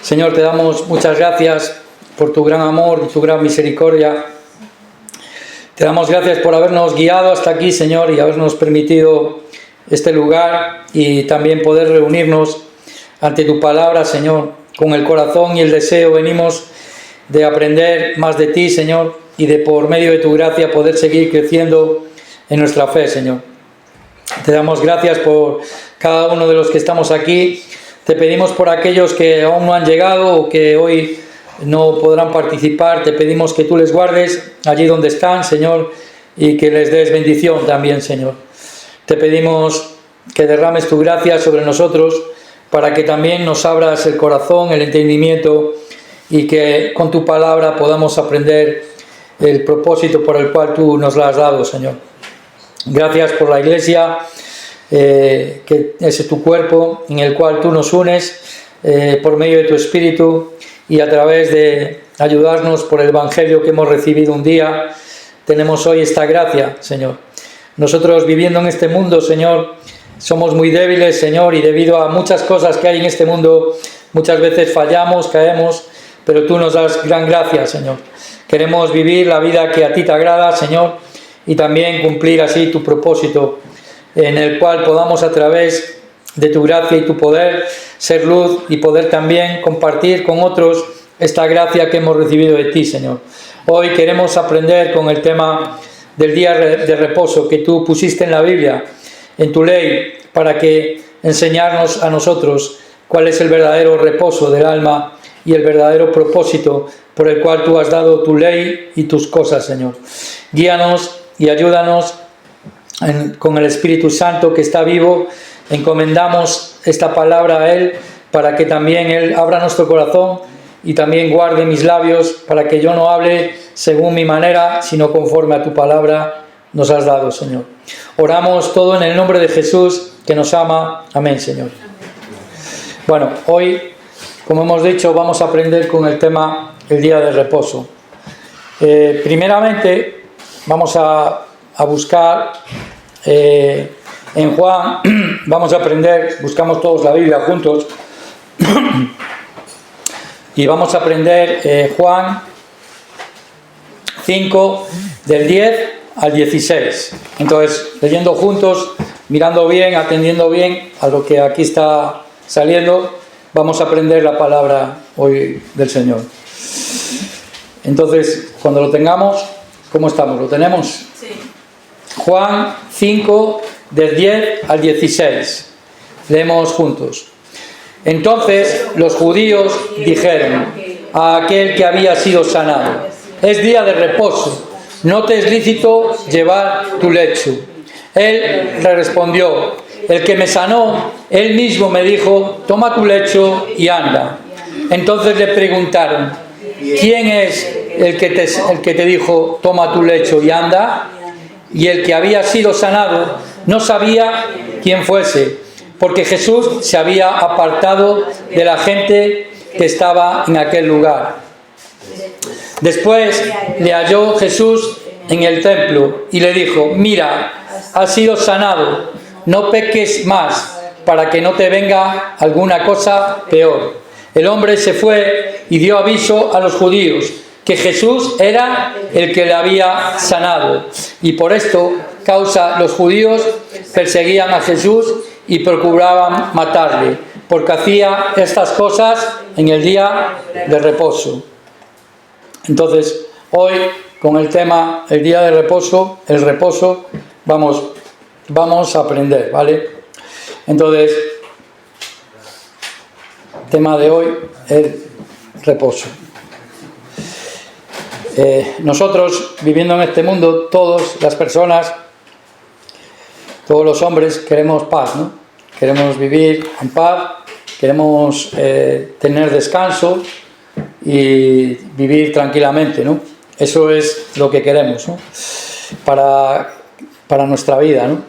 Señor, te damos muchas gracias por tu gran amor y tu gran misericordia. Te damos gracias por habernos guiado hasta aquí, Señor, y habernos permitido este lugar y también poder reunirnos ante tu palabra, Señor. Con el corazón y el deseo venimos de aprender más de ti, Señor, y de por medio de tu gracia poder seguir creciendo en nuestra fe, Señor. Te damos gracias por cada uno de los que estamos aquí. Te pedimos por aquellos que aún no han llegado o que hoy no podrán participar. Te pedimos que tú les guardes allí donde están, Señor, y que les des bendición también, Señor. Te pedimos que derrames tu gracia sobre nosotros para que también nos abras el corazón, el entendimiento, y que con tu palabra podamos aprender el propósito por el cual tú nos la has dado, Señor. Gracias por la Iglesia, que es tu cuerpo, en el cual tú nos unes por medio de tu Espíritu, y a través de ayudarnos por el Evangelio que hemos recibido un día, tenemos hoy esta gracia, Señor. Nosotros viviendo en este mundo, Señor, somos muy débiles, Señor, y debido a muchas cosas que hay en este mundo, muchas veces fallamos, caemos, pero tú nos das gran gracia, Señor. Queremos vivir la vida que a ti te agrada, Señor, y también cumplir así tu propósito, en el cual podamos a través de tu gracia y tu poder ser luz y poder también compartir con otros esta gracia que hemos recibido de ti, Señor. Hoy queremos aprender con el tema del día de reposo que tú pusiste en la Biblia, en tu ley, para que enseñarnos a nosotros cuál es el verdadero reposo del alma y el verdadero propósito por el cual tú has dado tu ley y tus cosas, Señor. Guíanos y ayúdanos con el Espíritu Santo que está vivo. Encomendamos esta palabra a Él para que también Él abra nuestro corazón y también guarde mis labios para que yo no hable según mi manera, sino conforme a tu palabra nos has dado, Señor. Oramos todo en el nombre de Jesús, que nos ama. Amén, Señor. Bueno, hoy, como hemos dicho, vamos a aprender con el tema el día de reposo. Primeramente, vamos a buscar en Juan, vamos a aprender, buscamos todos la Biblia juntos, y vamos a aprender Juan 5, del 10 al 16. Entonces, leyendo juntos, mirando bien, atendiendo bien a lo que aquí está saliendo, vamos a aprender la palabra hoy del Señor. Entonces, cuando lo tengamos, ¿cómo estamos? ¿Lo tenemos? Sí. Juan 5, del 10 al 16. Leemos juntos. Entonces los judíos dijeron a aquel que había sido sanado: es día de reposo, no te es lícito llevar tu lecho. Él le respondió: el que me sanó, él mismo me dijo, toma tu lecho y anda. Entonces le preguntaron: ¿quién es el que te dijo, toma tu lecho y anda? Y el que había sido sanado no sabía quién fuese, porque Jesús se había apartado de la gente que estaba en aquel lugar. Después le halló Jesús en el templo y le dijo: mira, has sido sanado, no peques más, para que no te venga alguna cosa peor. El hombre se fue y dio aviso a los judíos que Jesús era el que le había sanado, y por esto causa los judíos perseguían a Jesús y procuraban matarle, porque hacía estas cosas en el día de reposo. Entonces, hoy con el tema el día de reposo, el reposo, vamos a aprender, ¿vale? Entonces, tema de hoy, el reposo. Nosotros, viviendo en este mundo, todas las personas, todos los hombres queremos paz, ¿no? Queremos vivir en paz, queremos tener descanso y vivir tranquilamente, ¿no? Eso es lo que queremos, ¿no? Para nuestra vida, ¿no?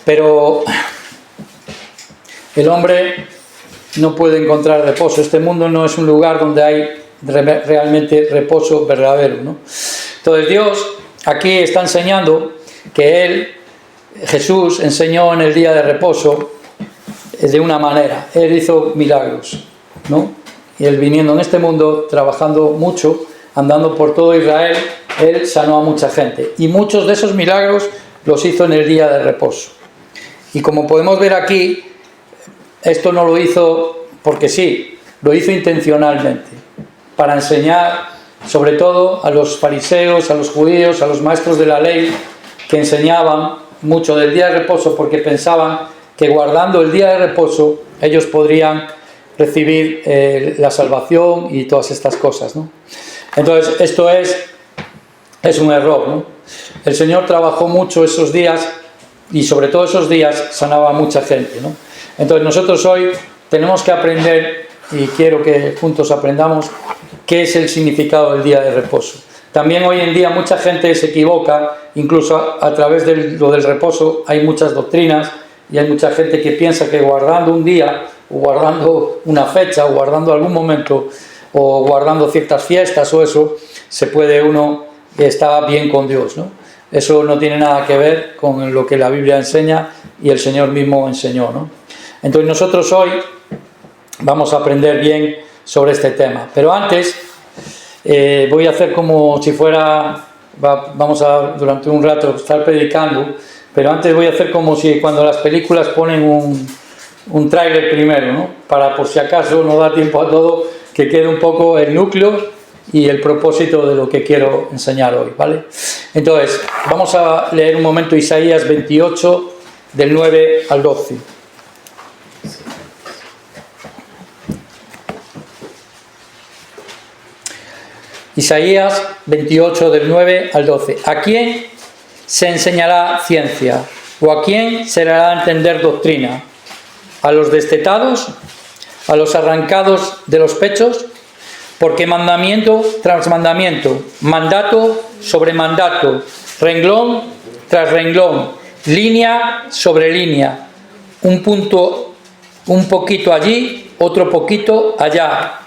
Pero el hombre no puede encontrar reposo. Este mundo no es un lugar donde hay realmente reposo verdadero, ¿no? Entonces Dios aquí está enseñando que Jesús enseñó en el día de reposo de una manera. Él hizo milagros, ¿no? Y él viniendo en este mundo, trabajando mucho, andando por todo Israel, él sanó a mucha gente. Y muchos de esos milagros los hizo en el día de reposo. Y como podemos ver aquí, esto no lo hizo porque sí, lo hizo intencionalmente, para enseñar sobre todo a los fariseos, a los judíos, a los maestros de la ley, que enseñaban mucho del día de reposo porque pensaban que guardando el día de reposo ellos podrían recibir la salvación y todas estas cosas, ¿no? Entonces esto es un error, ¿no? El Señor trabajó mucho esos días y sobre todo esos días sanaba a mucha gente, ¿no? Entonces nosotros hoy tenemos que aprender, y quiero que juntos aprendamos, qué es el significado del día de reposo. También hoy en día mucha gente se equivoca, incluso a través de lo del reposo hay muchas doctrinas y hay mucha gente que piensa que guardando un día o guardando una fecha o guardando algún momento o guardando ciertas fiestas o eso, se puede uno estar bien con Dios, ¿no? Eso no tiene nada que ver con lo que la Biblia enseña y el Señor mismo enseñó, ¿no? Entonces nosotros hoy vamos a aprender bien sobre este tema, pero antes voy a hacer como si fuera, vamos a durante un rato estar predicando, pero antes voy a hacer como si cuando las películas ponen un tráiler primero, ¿no? Para por si acaso no da tiempo a todo, que quede un poco el núcleo y el propósito de lo que quiero enseñar hoy, ¿vale? Entonces, vamos a leer un momento Isaías 28, del 9 al 12. Isaías 28, del 9 al 12. ¿A quién se enseñará ciencia? ¿O a quién se le hará entender doctrina? ¿A los destetados? ¿A los arrancados de los pechos? Porque mandamiento tras mandamiento, mandato sobre mandato, renglón tras renglón, línea sobre línea, un poquito allí, otro poquito allá.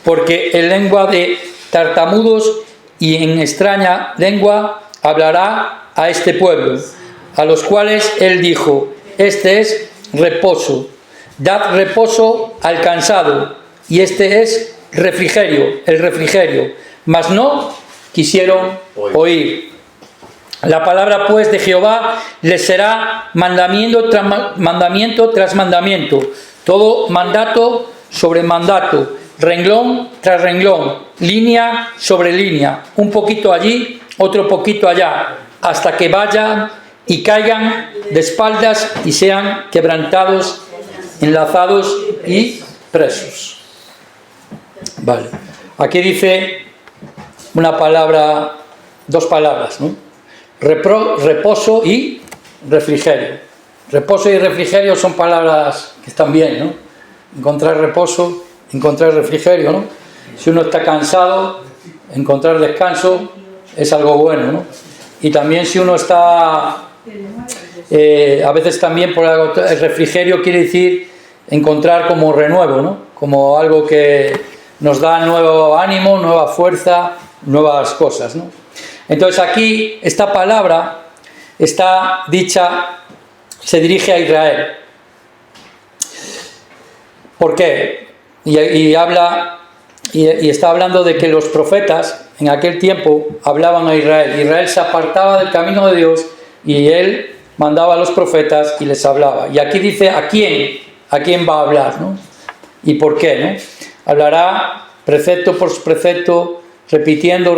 Porque en lengua de tartamudos y en extraña lengua hablará a este pueblo, a los cuales él dijo: este es reposo, dad reposo al cansado, y este es refrigerio, el refrigerio, mas no quisieron oír. La palabra pues de Jehová les será mandamiento tras mandamiento, todo mandato sobre mandato, renglón tras renglón, línea sobre línea, un poquito allí, otro poquito allá, hasta que vayan y caigan de espaldas y sean quebrantados, enlazados y presos. Vale, aquí dice una palabra, dos palabras, ¿no? Reposo y refrigerio. Reposo y refrigerio son palabras que están bien, ¿no? Encontrar reposo, encontrar refrigerio, ¿no? Si uno está cansado, encontrar descanso es algo bueno, ¿no? Y también si uno está, a veces también por el refrigerio quiere decir encontrar como renuevo, ¿no? Como algo que nos da nuevo ánimo, nueva fuerza, nuevas cosas, ¿no? Entonces aquí esta palabra está dicha, se dirige a Israel. ¿Por qué? Y habla, y está hablando de que los profetas en aquel tiempo hablaban a Israel. Israel se apartaba del camino de Dios y él mandaba a los profetas y les hablaba. Y aquí dice a quién va a hablar, ¿no? Y por qué, ¿no? Hablará precepto por precepto, repitiendo.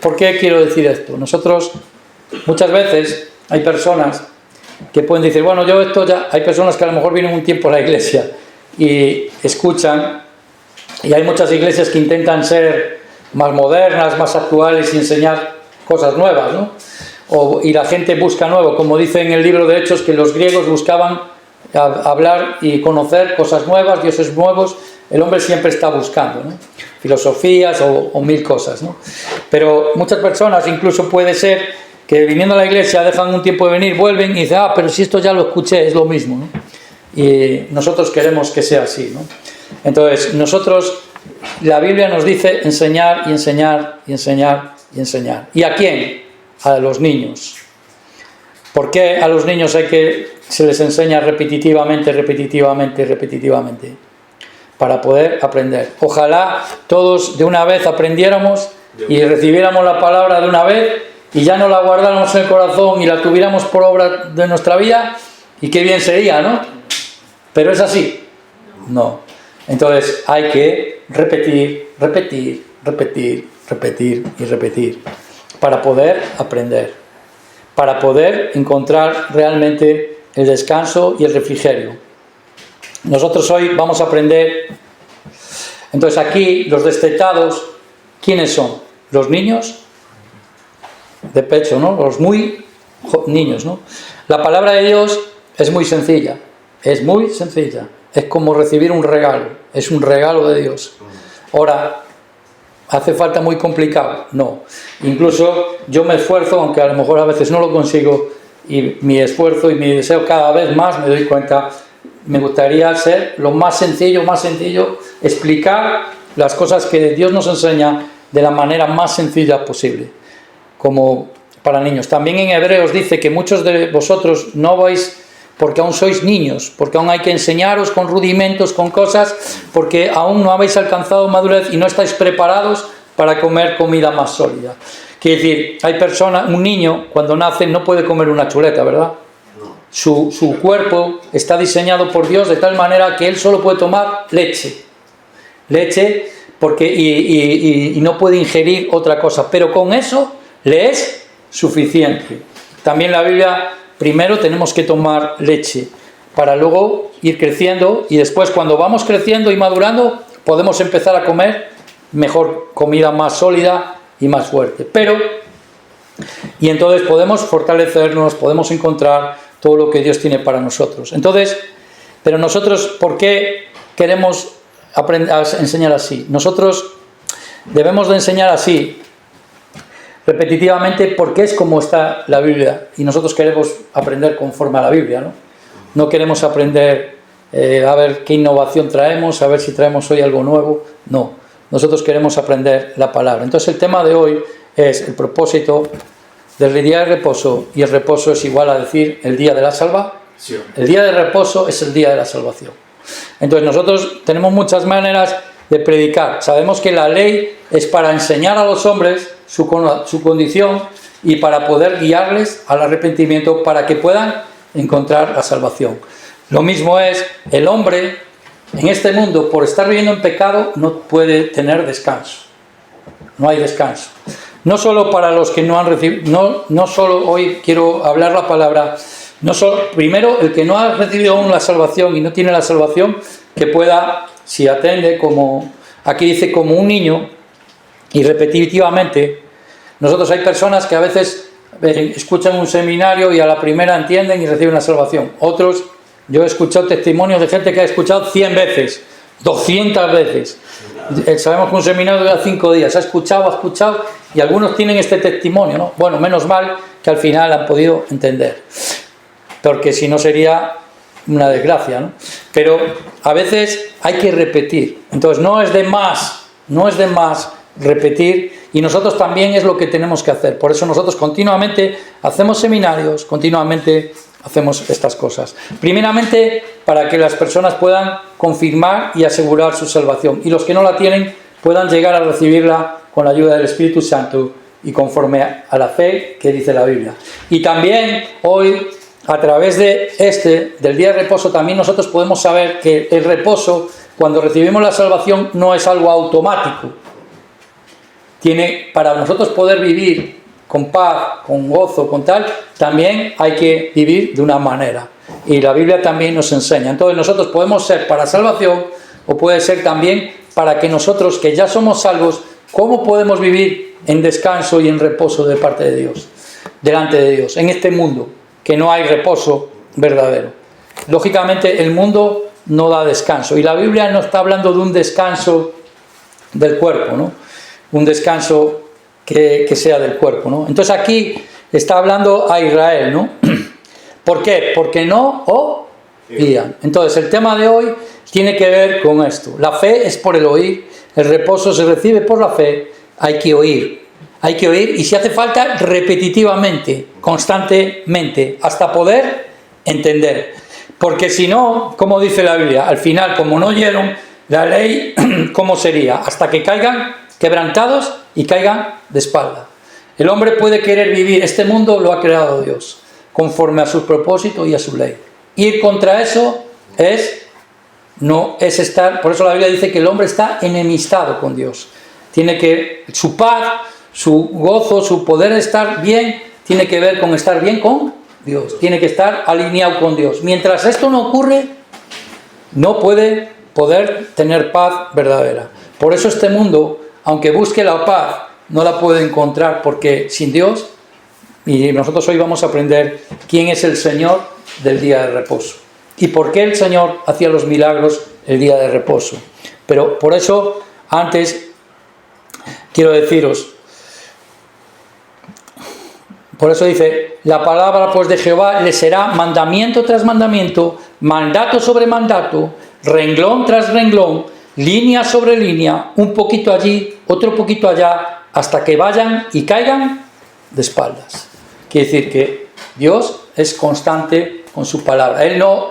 ¿Por qué quiero decir esto? Nosotros muchas veces hay personas que pueden decir, bueno, yo esto ya, hay personas que a lo mejor vienen un tiempo a la iglesia y escuchan, y hay muchas iglesias que intentan ser más modernas, más actuales y enseñar cosas nuevas, ¿no? Y la gente busca nuevo, como dice en el libro de Hechos, que los griegos buscaban hablar y conocer cosas nuevas, dioses nuevos. El hombre siempre está buscando, ¿no? Filosofías o mil cosas, ¿no? Pero muchas personas, incluso puede ser que viniendo a la iglesia dejan un tiempo de venir, vuelven y dicen, pero si esto ya lo escuché, es lo mismo, ¿no? Y nosotros queremos que sea así, ¿no? Entonces, la Biblia nos dice enseñar y enseñar y enseñar y enseñar. ¿Y a quién? A los niños. ¿Por qué a los niños hay que se les enseña repetitivamente, para poder aprender. Ojalá todos de una vez aprendiéramos y recibiéramos la palabra de una vez y ya no la guardáramos en el corazón y la tuviéramos por obra de nuestra vida, y qué bien sería, ¿no? Pero es así. No. Entonces hay que repetir para poder aprender, para poder encontrar realmente el descanso y el refrigerio. Nosotros hoy vamos a aprender. Entonces aquí los destetados, ¿quiénes son? Los niños de pecho, ¿no? Los muy niños, ¿no? La palabra de Dios es muy sencilla, es como recibir un regalo, es un regalo de Dios. Ahora, ¿hace falta muy complicado? No. Incluso yo me esfuerzo, aunque a lo mejor a veces no lo consigo, y mi esfuerzo y mi deseo cada vez más me doy cuenta, me gustaría ser lo más sencillo, explicar las cosas que Dios nos enseña de la manera más sencilla posible, como para niños. También en Hebreos dice que muchos de vosotros no vais porque aún sois niños, porque aún hay que enseñaros con rudimentos, con cosas, porque aún no habéis alcanzado madurez y no estáis preparados para comer comida más sólida. Quiere decir, hay personas, un niño cuando nace no puede comer una chuleta, ¿verdad? Su cuerpo está diseñado por Dios de tal manera que él solo puede tomar leche porque, y no puede ingerir otra cosa, pero con eso le es suficiente. También la Biblia, primero tenemos que tomar leche para luego ir creciendo, y después cuando vamos creciendo y madurando podemos empezar a comer mejor comida más sólida y más fuerte. Y entonces podemos fortalecernos, podemos encontrar todo lo que Dios tiene para nosotros. Entonces, pero nosotros, ¿por qué queremos aprender a enseñar así? Nosotros debemos de enseñar así repetitivamente porque es como está la Biblia, y nosotros queremos aprender conforme a la Biblia, ¿no? No queremos aprender a ver qué innovación traemos, a ver si traemos hoy algo nuevo. No, nosotros queremos aprender la palabra. Entonces el tema de hoy es el propósito del día de reposo, y el reposo es igual a decir el día de la salvación. El día de reposo es el día de la salvación. Entonces nosotros tenemos muchas maneras de predicar. Sabemos que la ley es para enseñar a los hombres su condición y para poder guiarles al arrepentimiento para que puedan encontrar la salvación. Lo mismo es, el hombre en este mundo, por estar viviendo en pecado, no puede tener descanso. No hay descanso. No solo para los que no han recibido, no solo hoy quiero hablar la palabra, no solo, primero el que no ha recibido aún la salvación y no tiene la salvación, que pueda, si atende, como aquí dice, como un niño, y repetitivamente. Nosotros hay personas que a veces escuchan un seminario y a la primera entienden y reciben la salvación. Otros, yo he escuchado testimonios de gente que ha escuchado 100 veces, 200 veces. Sabemos que un seminario dura 5 días, ha escuchado, y algunos tienen este testimonio, ¿no? Bueno, menos mal que al final han podido entender, porque si no sería una desgracia, ¿no? Pero a veces hay que repetir. Entonces no es de más repetir, y nosotros también es lo que tenemos que hacer. Por eso nosotros continuamente hacemos seminarios, continuamente hacemos estas cosas. Primeramente, para que las personas puedan confirmar y asegurar su salvación, y los que no la tienen puedan llegar a recibirla con la ayuda del Espíritu Santo y conforme a la fe que dice la Biblia. Y también hoy, a través del día de reposo, también nosotros podemos saber que el reposo, cuando recibimos la salvación, no es algo automático. Para nosotros poder vivir con paz, con gozo, con tal, también hay que vivir de una manera. Y la Biblia también nos enseña. Entonces nosotros podemos ser para salvación, o puede ser también para que nosotros, que ya somos salvos, ¿cómo podemos vivir en descanso y en reposo de parte de Dios? Delante de Dios, en este mundo, que no hay reposo verdadero. Lógicamente el mundo no da descanso. Y la Biblia no está hablando de un descanso del cuerpo, ¿no? Un descanso que sea del cuerpo, ¿no? Entonces aquí está hablando a Israel, ¿no? ¿Por qué? Porque no oían. Entonces el tema de hoy tiene que ver con esto. La fe es por el oír, el reposo se recibe por la fe, hay que oír, y si hace falta repetitivamente, constantemente, hasta poder entender. Porque si no, como dice la Biblia, al final, como no oyeron la ley, ¿cómo sería? Hasta que caigan quebrantados y caigan de espalda. El hombre puede querer vivir, este mundo lo ha creado Dios, conforme a su propósito y a su ley. Ir contra eso no es estar, por eso la Biblia dice que el hombre está enemistado con Dios. Tiene que, su paz, su gozo, su poder estar bien, tiene que ver con estar bien con Dios. Tiene que estar alineado con Dios. Mientras esto no ocurre, no puede poder tener paz verdadera. Por eso este mundo, aunque busque la paz, no la puede encontrar, porque sin Dios, y nosotros hoy vamos a aprender quién es el Señor del día de reposo y por qué el Señor hacía los milagros el día de reposo. Pero por eso, antes quiero deciros, por eso dice, la palabra pues de Jehová le será mandamiento tras mandamiento, mandato sobre mandato, renglón tras renglón, línea sobre línea, un poquito allí, otro poquito allá, hasta que vayan y caigan de espaldas. Quiere decir que Dios es constante con su palabra.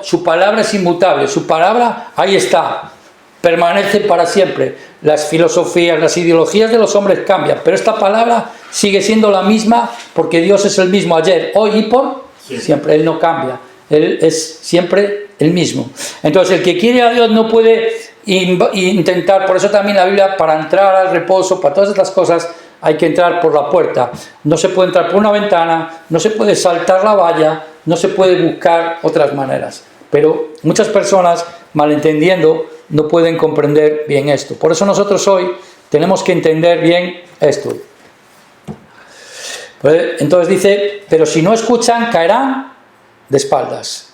Su palabra es inmutable, su palabra ahí está, permanece para siempre. Las filosofías, las ideologías de los hombres cambian, pero esta palabra sigue siendo la misma, porque Dios es el mismo ayer, hoy y por siempre. Él no cambia, Él es siempre el mismo. Entonces el que quiere a Dios no puede intentar, por eso también la Biblia, para entrar al reposo, para todas estas cosas, hay que entrar por la puerta. No se puede entrar por una ventana, no se puede saltar la valla, no se puede buscar otras maneras. Pero muchas personas, malentendiendo, no pueden comprender bien esto. Por eso nosotros hoy tenemos que entender bien esto. Entonces dice, pero si no escuchan, caerán de espaldas.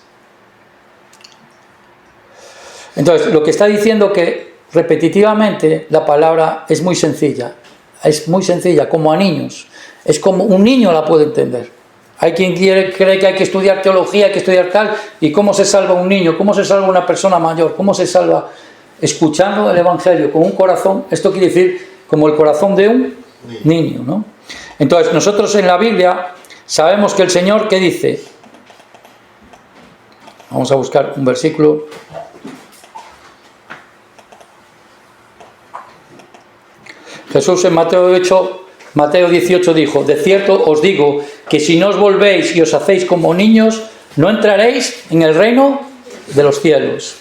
Entonces, lo que está diciendo que repetitivamente la palabra es muy sencilla, como a niños. Es como un niño la puede entender. Hay quien cree que hay que estudiar teología, hay que estudiar tal, y cómo se salva un niño, cómo se salva una persona mayor, cómo se salva escuchando el Evangelio con un corazón. Esto quiere decir como el corazón de un niño, ¿no? Entonces, nosotros en la Biblia sabemos que el Señor, ¿qué dice? Vamos a buscar un versículo. Jesús en Mateo 18 dijo, de cierto os digo que si no os volvéis y os hacéis como niños, no entraréis en el reino de los cielos.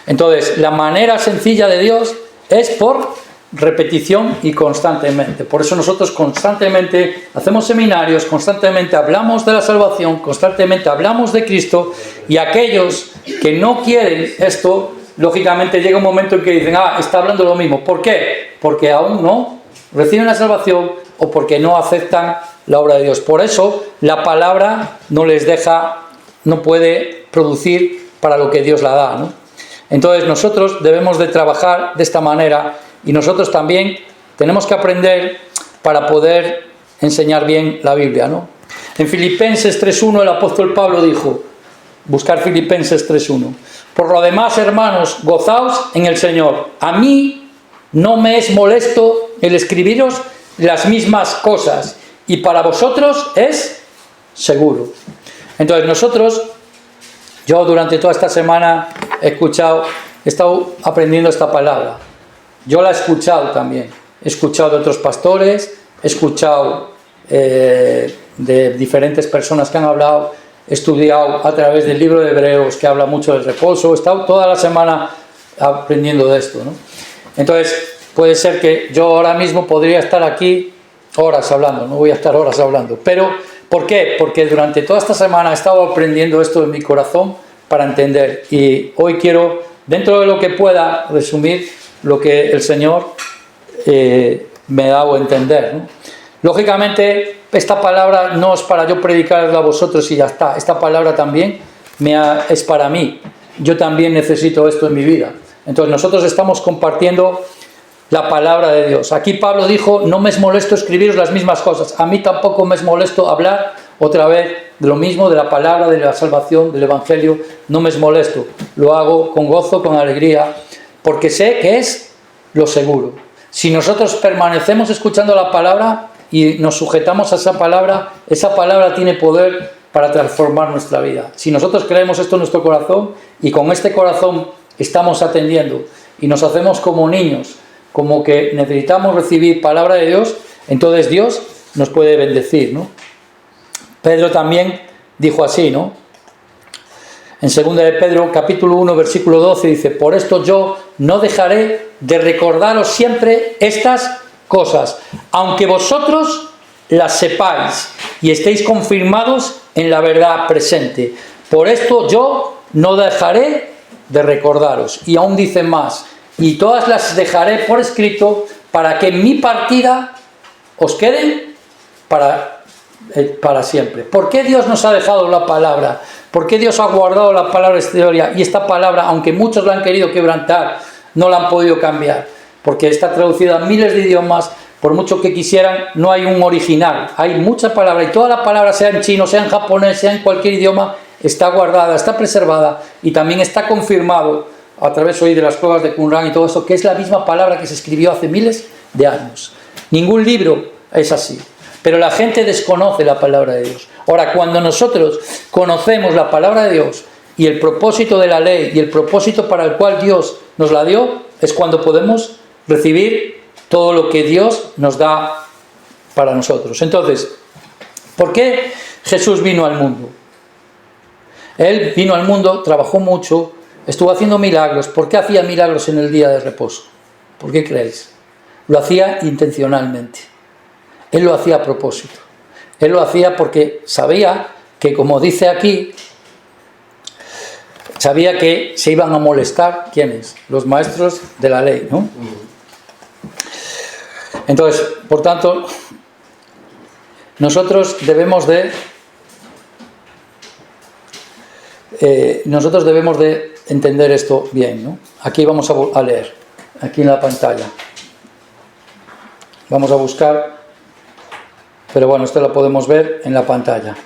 Entonces, la manera sencilla de Dios es por repetición y constantemente. Por eso nosotros constantemente hacemos seminarios, constantemente hablamos de la salvación, constantemente hablamos de Cristo, y aquellos que no quieren esto, lógicamente llega un momento en que dicen, está hablando lo mismo. ¿Por qué? Porque aún no reciben la salvación o porque no aceptan la obra de Dios. Por eso la palabra no les deja, no puede producir para lo que Dios la da, ¿no? Entonces nosotros debemos de trabajar de esta manera, y nosotros también tenemos que aprender para poder enseñar bien la Biblia, ¿no? En Filipenses 3.1 el apóstol Pablo dijo, buscar Filipenses 3.1, por lo demás, hermanos, gozaos en el Señor. A mí no me es molesto el escribiros las mismas cosas, y para vosotros es seguro. Entonces nosotros, yo durante toda esta semana he estado aprendiendo esta palabra. Yo la he escuchado también. He escuchado de otros pastores, he escuchado de diferentes personas que han hablado, he estudiado a través del libro de Hebreos, que habla mucho del reposo. He estado toda la semana aprendiendo de esto, ¿no? Entonces, puede ser que yo ahora mismo podría estar aquí horas hablando, no voy a estar horas hablando. Pero, ¿por qué? Porque durante toda esta semana he estado aprendiendo esto en mi corazón para entender. Y hoy quiero, dentro de lo que pueda, resumir lo que el Señor me ha dado a entender, ¿no? Lógicamente, esta palabra no es para yo predicarla a vosotros y ya está. Esta palabra también es para mí. Yo también necesito esto en mi vida. Entonces nosotros estamos compartiendo la palabra de Dios. Aquí Pablo dijo, no me es molesto escribiros las mismas cosas. A mí tampoco me es molesto hablar otra vez de lo mismo, de la palabra, de la salvación, del Evangelio. No me es molesto. Lo hago con gozo, con alegría, porque sé que es lo seguro. Si nosotros permanecemos escuchando la palabra y nos sujetamos a esa palabra tiene poder para transformar nuestra vida. Si nosotros creemos esto en nuestro corazón y con este corazón estamos atendiendo y nos hacemos como niños, como que necesitamos recibir palabra de Dios, entonces Dios nos puede bendecir, ¿no? Pedro también dijo así, ¿no? En 2 de Pedro, capítulo 1, versículo 12, dice: por esto yo no dejaré de recordaros siempre estas cosas, aunque vosotros las sepáis y estéis confirmados en la verdad presente. Por esto yo no dejaré de recordaros. Y aún dice más: y todas las dejaré por escrito, para que en mi partida os queden para siempre. ¿Por qué Dios nos ha dejado la palabra? ¿Por qué Dios ha guardado la palabra historia? Y esta palabra, aunque muchos la han querido quebrantar, no la han podido cambiar, porque está traducida en miles de idiomas. Por mucho que quisieran, no hay un original. Hay mucha palabra, y toda la palabra, sea en chino, sea en japonés, sea en cualquier idioma, está guardada, está preservada, y también está confirmado a través hoy de las pruebas de Qumran y todo eso, que es la misma palabra que se escribió hace miles de años. Ningún libro es así, pero la gente desconoce la palabra de Dios. Ahora, cuando nosotros conocemos la palabra de Dios y el propósito de la ley y el propósito para el cual Dios nos la dio, es cuando podemos recibir todo lo que Dios nos da para nosotros. Entonces, ¿por qué Jesús vino al mundo? Él vino al mundo, trabajó mucho, estuvo haciendo milagros. ¿Por qué hacía milagros en el día de reposo? ¿Por qué creéis? Lo hacía intencionalmente. Él lo hacía a propósito. Él lo hacía porque sabía que, como dice aquí, sabía que se iban a molestar, ¿quiénes? Los maestros de la ley, ¿no? Entonces, por tanto, nosotros debemos de entender esto bien, ¿no? Aquí vamos a leer, aquí en la pantalla. Vamos a buscar, pero bueno, esto lo podemos ver en la pantalla.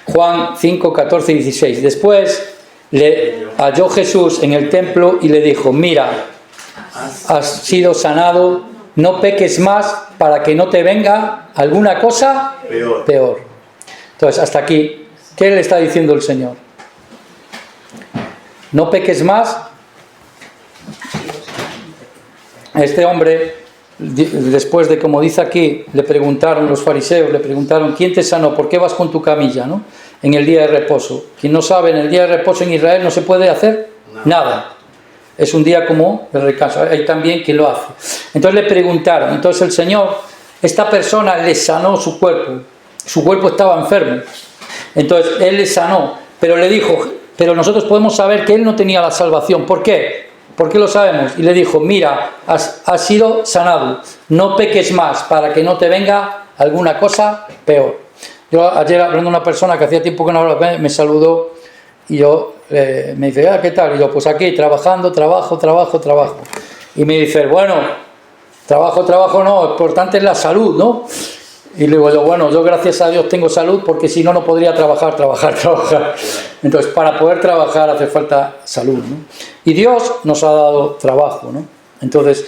Juan 5, 14 y 16. Después le halló Jesús en el templo y le dijo: mira, has sido sanado, no peques más para que no te venga alguna cosa peor. Entonces, hasta aquí, ¿qué le está diciendo el Señor? No peques más. Este hombre, después de, como dice aquí, le preguntaron los fariseos, le preguntaron: ¿quién te sanó? ¿Por qué vas con tu camilla, no? En el día de reposo. Quien no sabe, en el día de reposo en Israel no se puede hacer nada. Es un día como de descanso. Hay también quien lo hace. Entonces le preguntaron. Entonces el Señor, esta persona le sanó su cuerpo. Su cuerpo estaba enfermo. Entonces Él le sanó. Pero le dijo, pero nosotros podemos saber que Él no tenía la salvación. ¿Por qué? ¿Por qué lo sabemos? Y le dijo: mira, has sido sanado. No peques más para que no te venga alguna cosa peor. Yo ayer, hablando de una persona que hacía tiempo que no hablaba, me saludó y yo me dice: ¿qué tal? Y yo: pues aquí, trabajando, trabajo. Y me dice: bueno, trabajo no, importante es la salud, ¿no? Y le digo yo: bueno, yo gracias a Dios tengo salud, porque si no, no podría trabajar. Entonces, para poder trabajar hace falta salud, ¿no? Y Dios nos ha dado trabajo, ¿no? Entonces,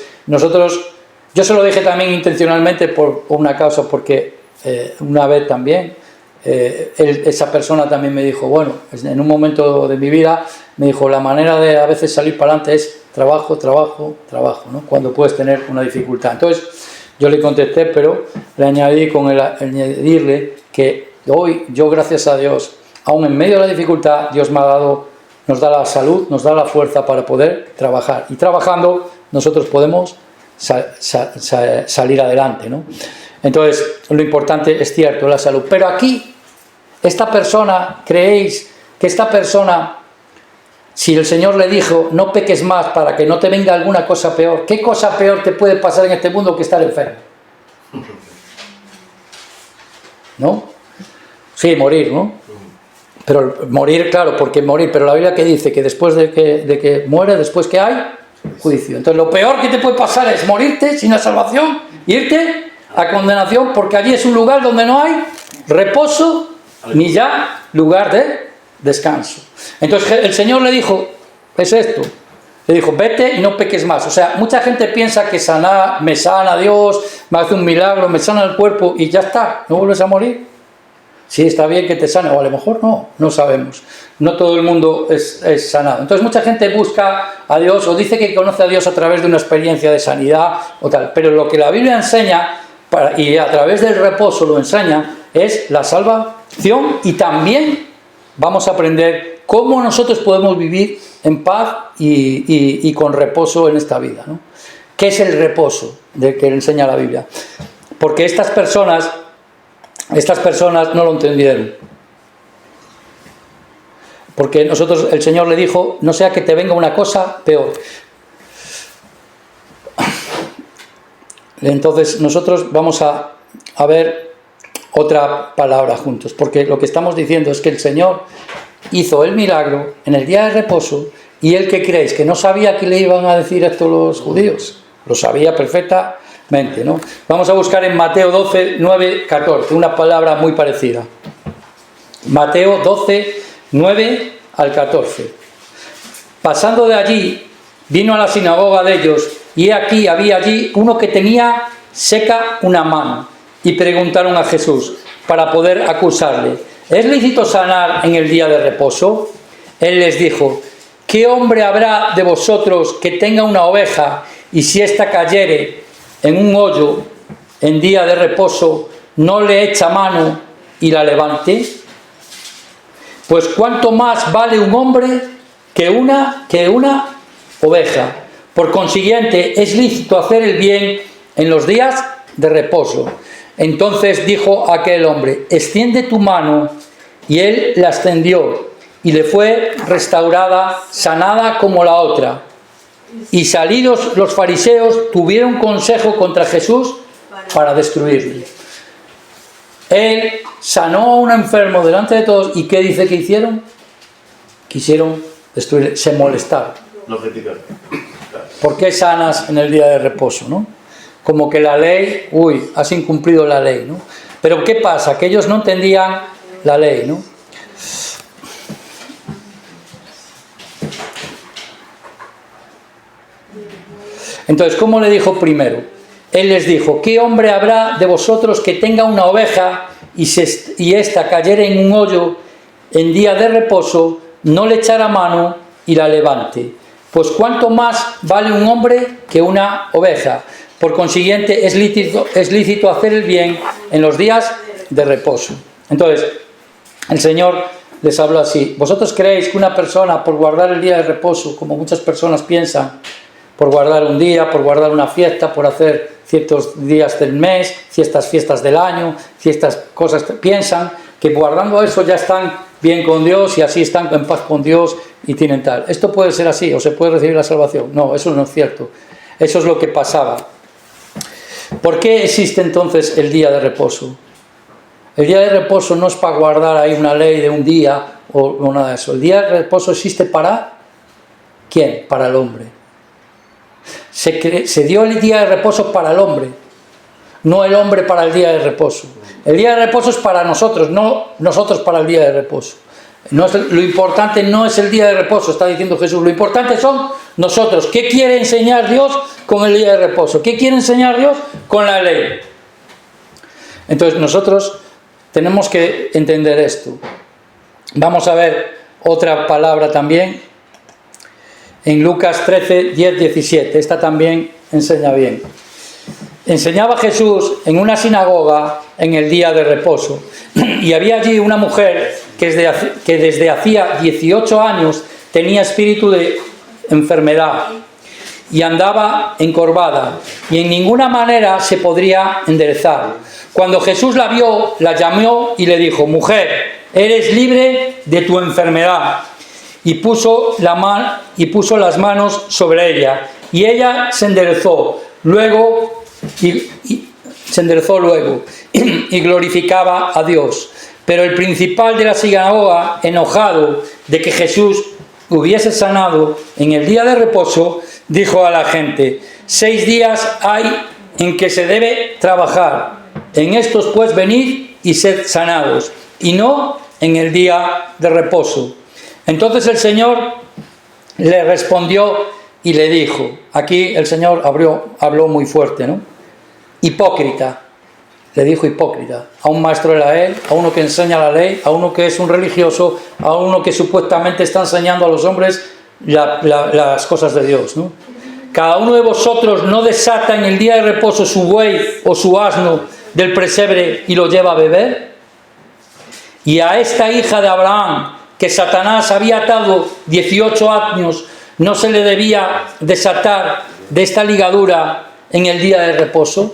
yo se lo dije también intencionalmente por una causa, porque una vez también, esa persona también me dijo, bueno, en un momento de mi vida, me dijo: la manera de a veces salir para adelante es trabajo, ¿no? Cuando puedes tener una dificultad. Entonces, yo le contesté, pero le añadí con el añadirle que hoy, yo gracias a Dios, aún en medio de la dificultad, Dios nos da la salud, nos da la fuerza para poder trabajar. Y trabajando, nosotros podemos salir adelante, ¿no? Entonces, lo importante es cierto, la salud. Pero aquí, esta persona, ¿creéis que esta persona, si el Señor le dijo: no peques más para que no te venga alguna cosa peor, qué cosa peor te puede pasar en este mundo que estar enfermo? ¿No? Sí, morir, ¿no? Pero morir, claro, porque morir, pero la Biblia que dice que después de que muere, después que hay juicio. Entonces, lo peor que te puede pasar es morirte sin la salvación, irte a condenación, porque allí es un lugar donde no hay reposo ni ya lugar de descanso. Entonces el Señor le dijo: es esto. Le dijo: vete y no peques más. O sea, mucha gente piensa que me sana Dios, me hace un milagro, me sana el cuerpo y ya está, no vuelves a morir. Sí, está bien que te sane, o a lo mejor no sabemos. No todo el mundo es sanado. Entonces mucha gente busca a Dios o dice que conoce a Dios a través de una experiencia de sanidad o tal. Pero lo que la Biblia enseña, y a través del reposo lo enseña, es la salvación, y también vamos a aprender cómo nosotros podemos vivir en paz y con reposo en esta vida, ¿no? ¿Qué es el reposo del que enseña la Biblia? Porque estas personas no lo entendieron. Porque el Señor le dijo, no sea que te venga una cosa peor. Entonces nosotros vamos a ver otra palabra juntos, porque lo que estamos diciendo es que el Señor hizo el milagro en el día de reposo, y él, ¿qué creéis? ¿Que no sabía que le iban a decir esto los judíos? Lo sabía perfectamente, ¿no? Vamos a buscar en Mateo 12, 9, 14, una palabra muy parecida. Mateo 12, 9 al 14. Pasando de allí, vino a la sinagoga de ellos, y aquí había allí uno que tenía seca una mano, y preguntaron a Jesús para poder acusarle: ¿es lícito sanar en el día de reposo? Él les dijo: ¿qué hombre habrá de vosotros que tenga una oveja, y si ésta cayere en un hoyo en día de reposo, no le echa mano y la levante? Pues cuánto más vale un hombre que una oveja. Por consiguiente, es lícito hacer el bien en los días de reposo. Entonces dijo aquel hombre: extiende tu mano. Y él la extendió, y le fue restaurada, sanada como la otra. Y salidos los fariseos, tuvieron consejo contra Jesús para destruirle. Él sanó a un enfermo delante de todos, ¿y qué dice que hicieron? Quisieron destruirle, se molestaron. Lo criticaron. ¿Por qué sanas en el día de reposo, no? Como que la ley, has incumplido la ley, ¿no? Pero ¿qué pasa? Que ellos no entendían la ley, ¿no? Entonces, ¿cómo le dijo primero? Él les dijo: ¿qué hombre habrá de vosotros que tenga una oveja, y ésta cayere en un hoyo en día de reposo, no le echará mano y la levante? Pues cuánto más vale un hombre que una oveja. Por consiguiente, es lícito hacer el bien en los días de reposo. Entonces, el Señor les habló así: ¿vosotros creéis que una persona, por guardar el día de reposo, como muchas personas piensan, por guardar un día, por guardar una fiesta, por hacer ciertos días del mes, ciertas fiestas del año, ciertas cosas, piensan que guardando eso ya están bien con Dios y así están en paz con Dios y tienen tal? ¿Esto puede ser así o se puede recibir la salvación? No, eso no es cierto. Eso es lo que pasaba. ¿Por qué existe entonces el día de reposo? El día de reposo no es para guardar ahí una ley de un día o nada de eso. El día de reposo existe para ¿quién? Para el hombre. Se dio el día de reposo para el hombre, no el hombre para el día de reposo. El día de reposo es para nosotros, no nosotros para el día de reposo. Lo importante no es el día de reposo, está diciendo Jesús. Lo importante son nosotros. ¿Qué quiere enseñar Dios con el día de reposo? ¿Qué quiere enseñar Dios con la ley? Entonces nosotros tenemos que entender esto. Vamos a ver otra palabra también en Lucas 13, 10, 17. Esta también enseña bien. Enseñaba Jesús en una sinagoga en el día de reposo, y había allí una mujer que desde hacía 18 años tenía espíritu de enfermedad y andaba encorvada, y en ninguna manera se podría enderezar. Cuando Jesús la vio, la llamó y le dijo: mujer, eres libre de tu enfermedad. Y puso las manos sobre ella, y ella se enderezó luego y glorificaba a Dios. Pero el principal de la sinagoga, enojado de que Jesús hubiese sanado en el día de reposo, dijo a la gente: 6 días hay en que se debe trabajar, en estos pues venid y sed sanados, y no en el día de reposo. Entonces el Señor le respondió y le dijo, aquí el Señor habló muy fuerte, ¿no? Hipócrita, Le dijo hipócrita a un maestro de la ley, a uno que enseña la ley, a uno que es un religioso, a uno que supuestamente está enseñando a los hombres las cosas de Dios, ¿no? Cada uno de vosotros no desata en el día de reposo su buey o su asno del pesebre y lo lleva a beber. Y a esta hija de Abraham, que Satanás había atado 18 años, no se le debía desatar de esta ligadura en el día de reposo.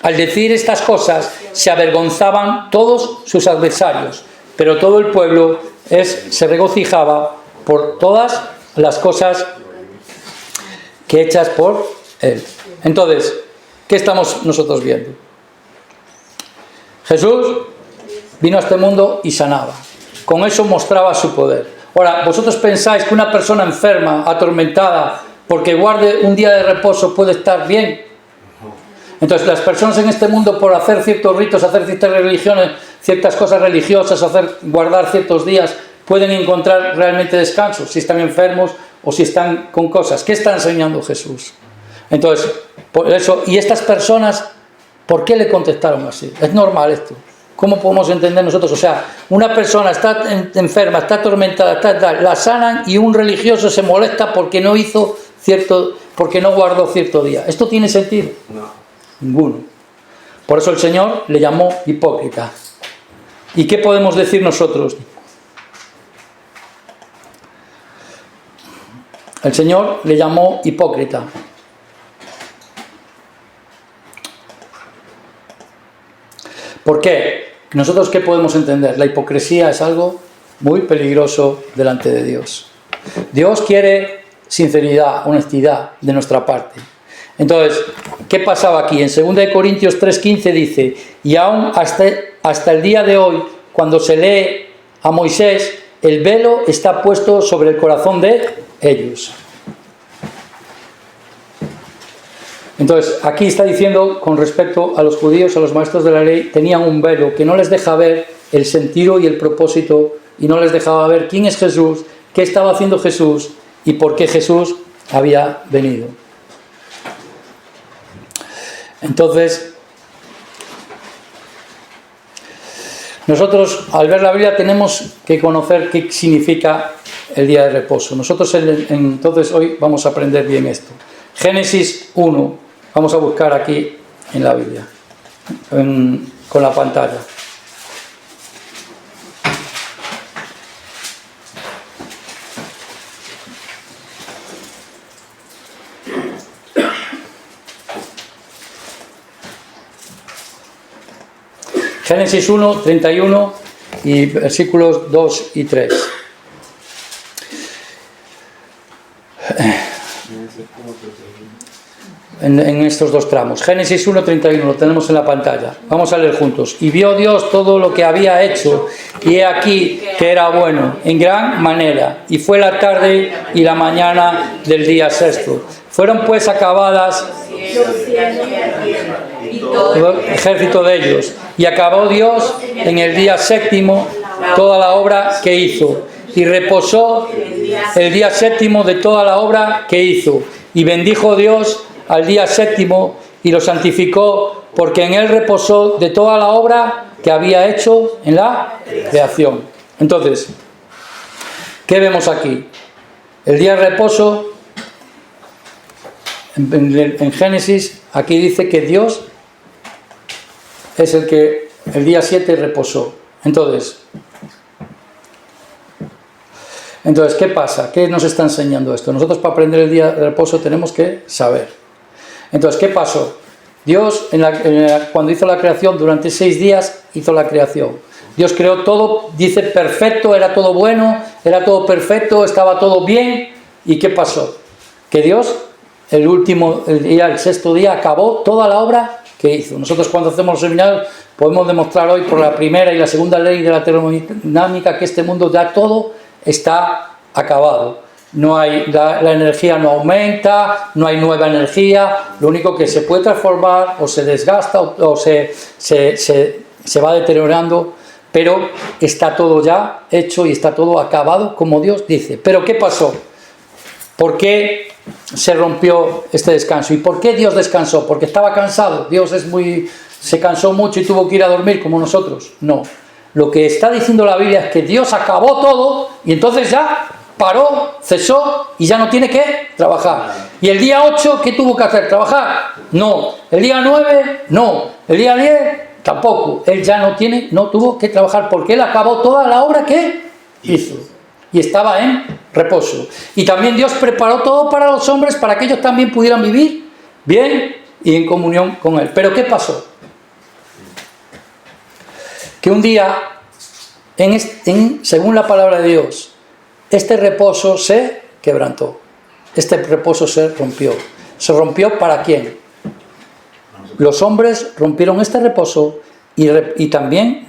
Al decir estas cosas se avergonzaban todos sus adversarios, pero todo el pueblo se regocijaba por todas las cosas que hechas por él. Entonces, ¿qué estamos nosotros viendo? Jesús vino a este mundo y sanaba. Con eso mostraba su poder. Ahora, ¿vosotros pensáis que una persona enferma, atormentada, porque guarde un día de reposo puede estar bien? Entonces las personas en este mundo, por hacer ciertos ritos, hacer ciertas religiones, ciertas cosas religiosas, guardar ciertos días, pueden encontrar realmente descanso, si están enfermos o si están con cosas. ¿Qué está enseñando Jesús? Entonces, por eso, y estas personas, ¿por qué le contestaron así? Es normal esto. ¿Cómo podemos entender nosotros? O sea, una persona está enferma, está atormentada, la sanan y un religioso se molesta porque no guardó cierto día. ¿Esto tiene sentido? No. Ninguno. Por eso el Señor le llamó hipócrita. ¿Y qué podemos decir nosotros? El Señor le llamó hipócrita. ¿Por qué? ¿Nosotros qué podemos entender? La hipocresía es algo muy peligroso delante de Dios. Dios quiere sinceridad, honestidad de nuestra parte. Entonces, ¿qué pasaba aquí? En 2 Corintios 3:15 dice: y aún hasta el día de hoy, cuando se lee a Moisés, el velo está puesto sobre el corazón de ellos. Entonces, aquí está diciendo, con respecto a los judíos, a los maestros de la ley, tenían un velo que no les deja ver el sentido y el propósito, y no les dejaba ver quién es Jesús, qué estaba haciendo Jesús y por qué Jesús había venido. Entonces, nosotros al ver la Biblia tenemos que conocer qué significa el día de reposo. Nosotros entonces hoy vamos a aprender bien esto. Génesis 1, vamos a buscar aquí en la Biblia, con la pantalla. Génesis 1, 31 y versículos 2 y 3. En estos dos tramos. Génesis 1, 31, lo tenemos en la pantalla. Vamos a leer juntos. Y vio Dios todo lo que había hecho, y he aquí que era bueno, en gran manera. Y fue la tarde y la mañana del día sexto. Fueron pues acabadas todo el ejército de ellos. Y acabó Dios en el día séptimo toda la obra que hizo. Y reposó el día séptimo de toda la obra que hizo. Y bendijo Dios al día séptimo y lo santificó, porque en él reposó de toda la obra que había hecho en la creación. Entonces, ¿qué vemos aquí? El día de reposo, en Génesis, aquí dice que Dios es el que el día 7 reposó. Entonces, ¿qué pasa? ¿Qué nos está enseñando esto? Nosotros, para aprender el día de reposo, tenemos que saber. Entonces, ¿qué pasó? Dios, cuando hizo la creación, durante 6 días hizo la creación. Dios creó todo, dice perfecto, era todo bueno, era todo perfecto, estaba todo bien. ¿Y qué pasó? Que Dios, el sexto día, acabó toda la obra que hizo. Nosotros, cuando hacemos los seminarios, podemos demostrar hoy por la primera y la segunda ley de la termodinámica que este mundo ya todo está acabado. No hay, la energía no aumenta, no hay nueva energía, lo único que se puede transformar o se desgasta o se va deteriorando, pero está todo ya hecho y está todo acabado como Dios dice. Pero ¿qué pasó? ¿Por qué se rompió este descanso? ¿Y por qué Dios descansó? Porque estaba cansado. Dios es muy se cansó mucho y tuvo que ir a dormir como nosotros. No. Lo que está diciendo la Biblia es que Dios acabó todo y entonces ya paró, cesó y ya no tiene que trabajar. Y el día 8, ¿qué tuvo que hacer? ¿Trabajar? No. El día 9, no. El día 10, tampoco. Él ya no tuvo que trabajar porque él acabó toda la obra que hizo. Y estaba en reposo. Y también Dios preparó todo para los hombres para que ellos también pudieran vivir bien y en comunión con Él. Pero ¿qué pasó? Que un día, según la palabra de Dios, este reposo se quebrantó. Este reposo se rompió. ¿Se rompió para quién? Los hombres rompieron este reposo y también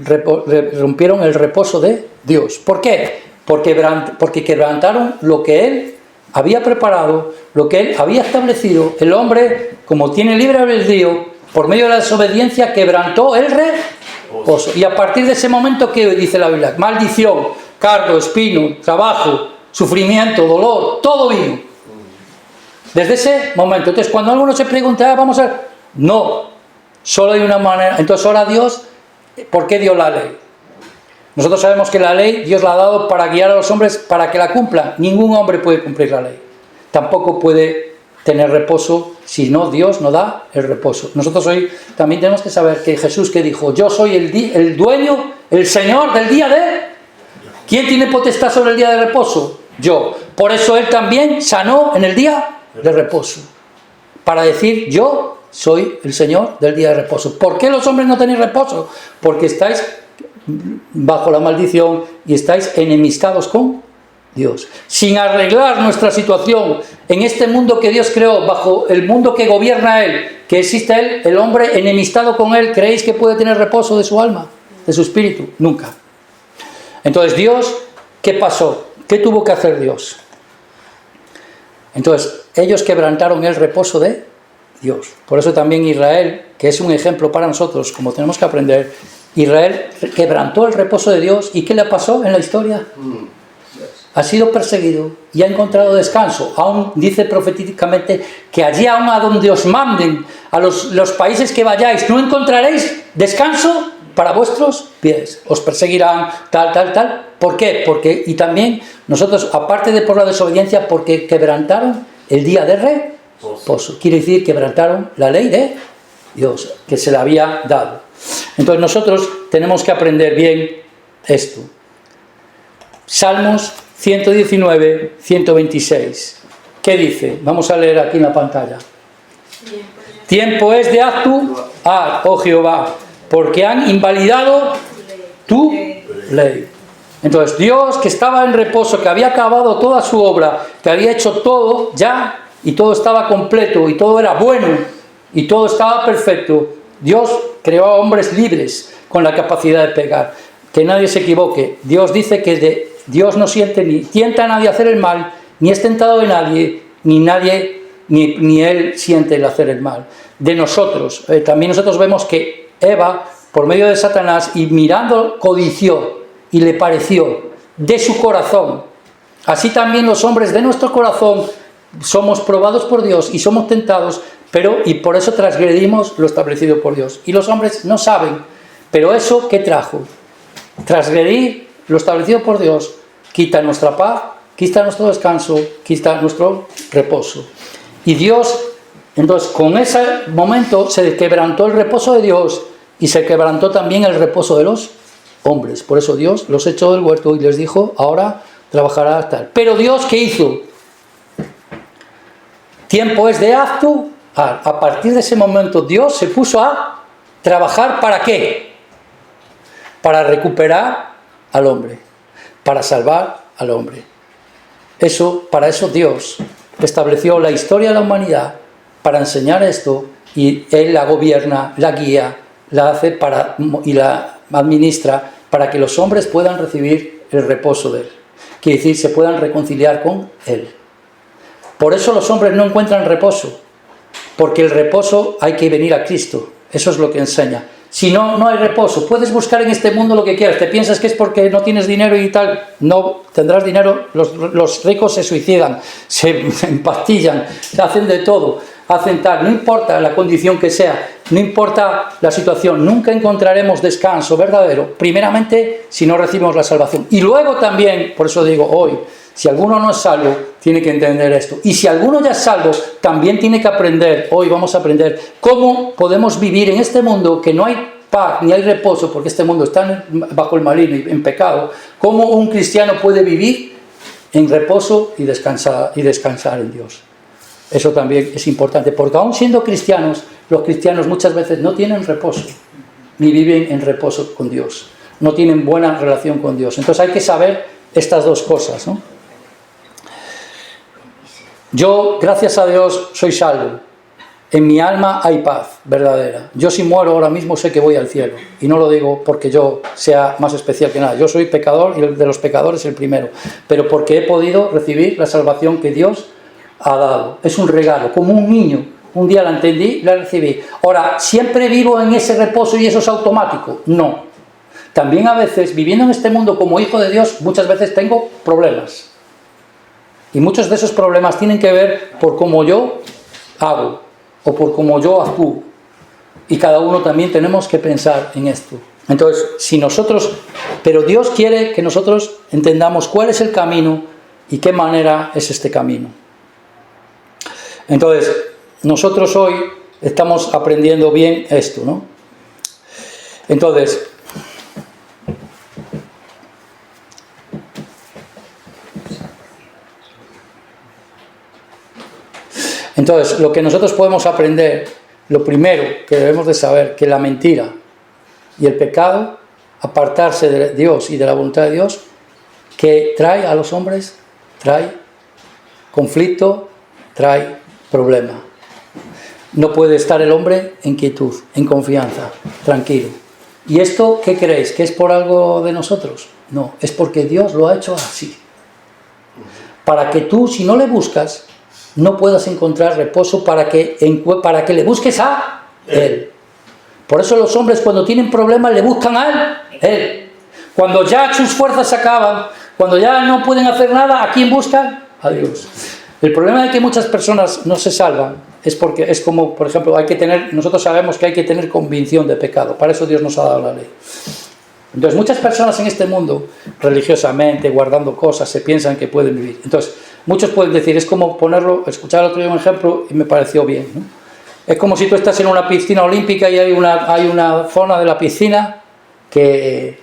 rompieron el reposo de Dios. ¿Por qué? Porque quebrantaron lo que Él había preparado, lo que Él había establecido. El hombre, como tiene libre albedrío, por medio de la desobediencia, quebrantó el reposo. Y a partir de ese momento, ¿qué dice la Biblia? Maldición, cargo, espino, trabajo, sufrimiento, dolor, todo vino. Desde ese momento. Entonces, cuando alguno se pregunta, vamos a ver, no, solo hay una manera. Entonces, ahora Dios, ¿por qué dio la ley? Nosotros sabemos que la ley Dios la ha dado para guiar a los hombres para que la cumplan. Ningún hombre puede cumplir la ley. Tampoco puede tener reposo si no Dios no da el reposo. Nosotros hoy también tenemos que saber que Jesús que dijo, yo soy el dueño, el Señor del día de... ¿Quién tiene potestad sobre el día de reposo? Yo. Por eso Él también sanó en el día de reposo. Para decir, yo soy el Señor del día de reposo. ¿Por qué los hombres no tenéis reposo? Porque estáis bajo la maldición y estáis enemistados con Dios. Sin arreglar nuestra situación en este mundo que Dios creó, bajo el mundo que gobierna Él, que existe Él, el hombre enemistado con Él, ¿creéis que puede tener reposo de su alma, de su espíritu? Nunca. Entonces Dios, ¿qué pasó? ¿Qué tuvo que hacer Dios? Entonces ellos quebrantaron el reposo de Dios. Por eso también Israel, que es un ejemplo para nosotros, como tenemos que aprender, Israel quebrantó el reposo de Dios. ¿Y qué le pasó en la historia? Ha sido perseguido y ha encontrado descanso. Aún dice proféticamente que allí aún a donde os manden, a los países que vayáis, no encontraréis descanso para vuestros pies. Os perseguirán, tal. ¿Por qué? Porque, y también nosotros, aparte de por la desobediencia, porque quebrantaron el día de reposo. Quiere decir, quebrantaron la ley de Dios, que se le había dado. Entonces nosotros tenemos que aprender bien esto. Salmos 119, 126. ¿Qué dice? Vamos a leer aquí en la pantalla. Tiempo es de actuar, oh Jehová, porque han invalidado tu ley. Entonces Dios, que estaba en reposo, que había acabado toda su obra, que había hecho todo ya, y todo estaba completo, y todo era bueno, y todo estaba perfecto, Dios creó a hombres libres con la capacidad de pecar. Que nadie se equivoque. Dios dice que Dios no siente ni tienta a nadie a hacer el mal, ni es tentado de nadie, ni Él siente el hacer el mal. De nosotros, también nosotros vemos que Eva, por medio de Satanás, y mirando, codició, y le pareció de su corazón. Así también los hombres de nuestro corazón somos probados por Dios y somos tentados, y por eso transgredimos lo establecido por Dios. Y los hombres no saben, pero eso ¿qué trajo? Transgredir lo establecido por Dios quita nuestra paz, quita nuestro descanso, quita nuestro reposo. Y Dios, entonces con ese momento se quebrantó el reposo de Dios y se quebrantó también el reposo de los hombres. Por eso Dios los echó del huerto y les dijo, ahora trabajará tal. Pero Dios, ¿qué hizo? Tiempo es de actuar. A partir de ese momento Dios se puso a trabajar. ¿Para qué? Para recuperar al hombre, para salvar al hombre. Para eso Dios estableció la historia de la humanidad para enseñar esto, y Él la gobierna, la guía, la hace y la administra para que los hombres puedan recibir el reposo de Él. Quiere decir, se puedan reconciliar con Él. Por eso los hombres no encuentran reposo, porque el reposo hay que venir a Cristo. Eso es lo que enseña. Si no, no hay reposo. Puedes buscar en este mundo lo que quieras. ¿Te piensas que es porque no tienes dinero y tal? No, tendrás dinero. Los ricos se suicidan, se empastillan, se hacen de todo. hacen tal, no importa la condición que sea, no importa la situación, nunca encontraremos descanso verdadero, primeramente si no recibimos la salvación. Y luego también, por eso digo hoy, si alguno no es salvo, tiene que entender esto. Y si alguno ya es salvo, también tiene que aprender, hoy vamos a aprender, cómo podemos vivir en este mundo que no hay paz ni hay reposo, porque este mundo está bajo el maligno y en pecado. Cómo un cristiano puede vivir en reposo y descansar en Dios. Eso también es importante, porque aún siendo cristianos, los cristianos muchas veces no tienen reposo, ni viven en reposo con Dios, no tienen buena relación con Dios. Entonces hay que saber estas dos cosas, ¿no? Yo, gracias a Dios, soy salvo. En mi alma hay paz verdadera. Yo si muero ahora mismo sé que voy al cielo. Y no lo digo porque yo sea más especial que nada. Yo soy pecador y el de los pecadores el primero. Pero porque he podido recibir la salvación que Dios ha dado. Es un regalo, como un niño. Un día la entendí, la recibí. Ahora, ¿siempre vivo en ese reposo y eso es automático? No. También a veces, viviendo en este mundo como hijo de Dios, muchas veces tengo problemas. Y muchos de esos problemas tienen que ver por cómo yo hago o por cómo yo actúo. Y cada uno también tenemos que pensar en esto. Entonces, si nosotros... Pero Dios quiere que nosotros entendamos cuál es el camino y qué manera es este camino. Entonces, nosotros hoy estamos aprendiendo bien esto, ¿no? Entonces... Entonces, lo que nosotros podemos aprender, lo primero que debemos de saber, que la mentira y el pecado, apartarse de Dios y de la voluntad de Dios, que trae a los hombres, trae conflicto, trae problema. No puede estar el hombre en quietud, en confianza, tranquilo. ¿Y esto qué creéis? ¿Que es por algo de nosotros? No, es porque Dios lo ha hecho así. Para que tú, si no le buscas, no puedas encontrar reposo para que le busques a Él. Por eso los hombres cuando tienen problemas le buscan a Él. Cuando ya sus fuerzas se acaban, cuando ya no pueden hacer nada, ¿a quién buscan? A Dios. El problema de que muchas personas no se salvan es porque es como, por ejemplo, nosotros sabemos que hay que tener convicción de pecado. Para eso Dios nos ha dado la ley. Entonces muchas personas en este mundo, religiosamente, guardando cosas, se piensan que pueden vivir. Entonces, muchos pueden decir, es como escuchar el otro día un ejemplo y me pareció bien, ¿no? Es como si tú estás en una piscina olímpica y hay una zona de la piscina que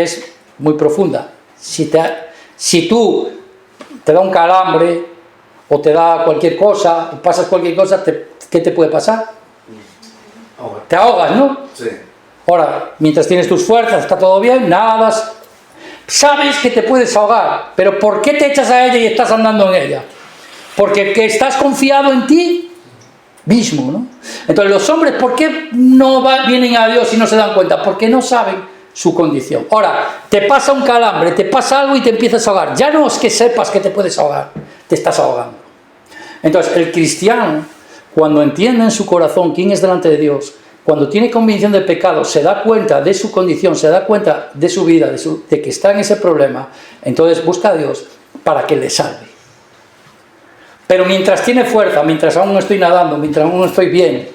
es muy profunda. Si tú te da un calambre o te da cualquier cosa, o pasas cualquier cosa, ¿qué te puede pasar? Te ahogas, ¿no? Sí. Ahora, mientras tienes tus fuerzas, está todo bien, nadas, sabes que te puedes ahogar, pero ¿por qué te echas a ella y estás andando en ella? Porque que estás confiado en ti mismo, ¿no? Entonces los hombres, ¿por qué no vienen a Dios y no se dan cuenta? Porque no saben su condición. Ahora, te pasa un calambre, te pasa algo y te empiezas a ahogar. Ya no es que sepas que te puedes ahogar, te estás ahogando. Entonces el cristiano, cuando entiende en su corazón quién es delante de Dios, cuando tiene convicción del pecado, se da cuenta de su condición, se da cuenta de su vida, de que está en ese problema, entonces busca a Dios para que le salve. Pero mientras tiene fuerza, mientras aún no estoy nadando, mientras aún no estoy bien,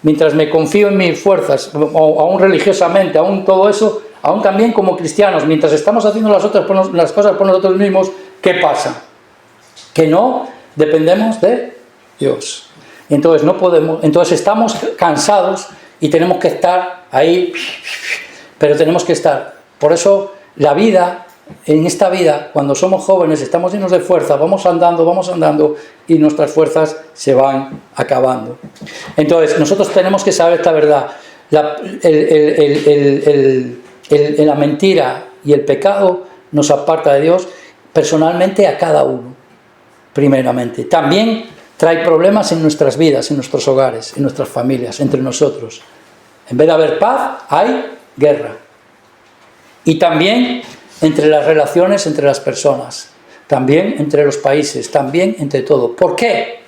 mientras me confío en mis fuerzas, o aún religiosamente, aún todo eso, aún también como cristianos, mientras estamos haciendo las cosas por nosotros mismos, ¿qué pasa? Que no dependemos de Dios. Entonces no podemos, entonces estamos cansados y tenemos que estar ahí, pero tenemos que estar. Por eso la vida, en esta vida, cuando somos jóvenes, estamos llenos de fuerza, vamos andando y nuestras fuerzas se van acabando. Entonces nosotros tenemos que saber esta verdad. La mentira y el pecado nos aparta de Dios personalmente a cada uno, primeramente. También trae problemas en nuestras vidas, en nuestros hogares, en nuestras familias, entre nosotros. En vez de haber paz, hay guerra. Y también entre las relaciones entre las personas, también entre los países, también entre todo. ¿Por qué?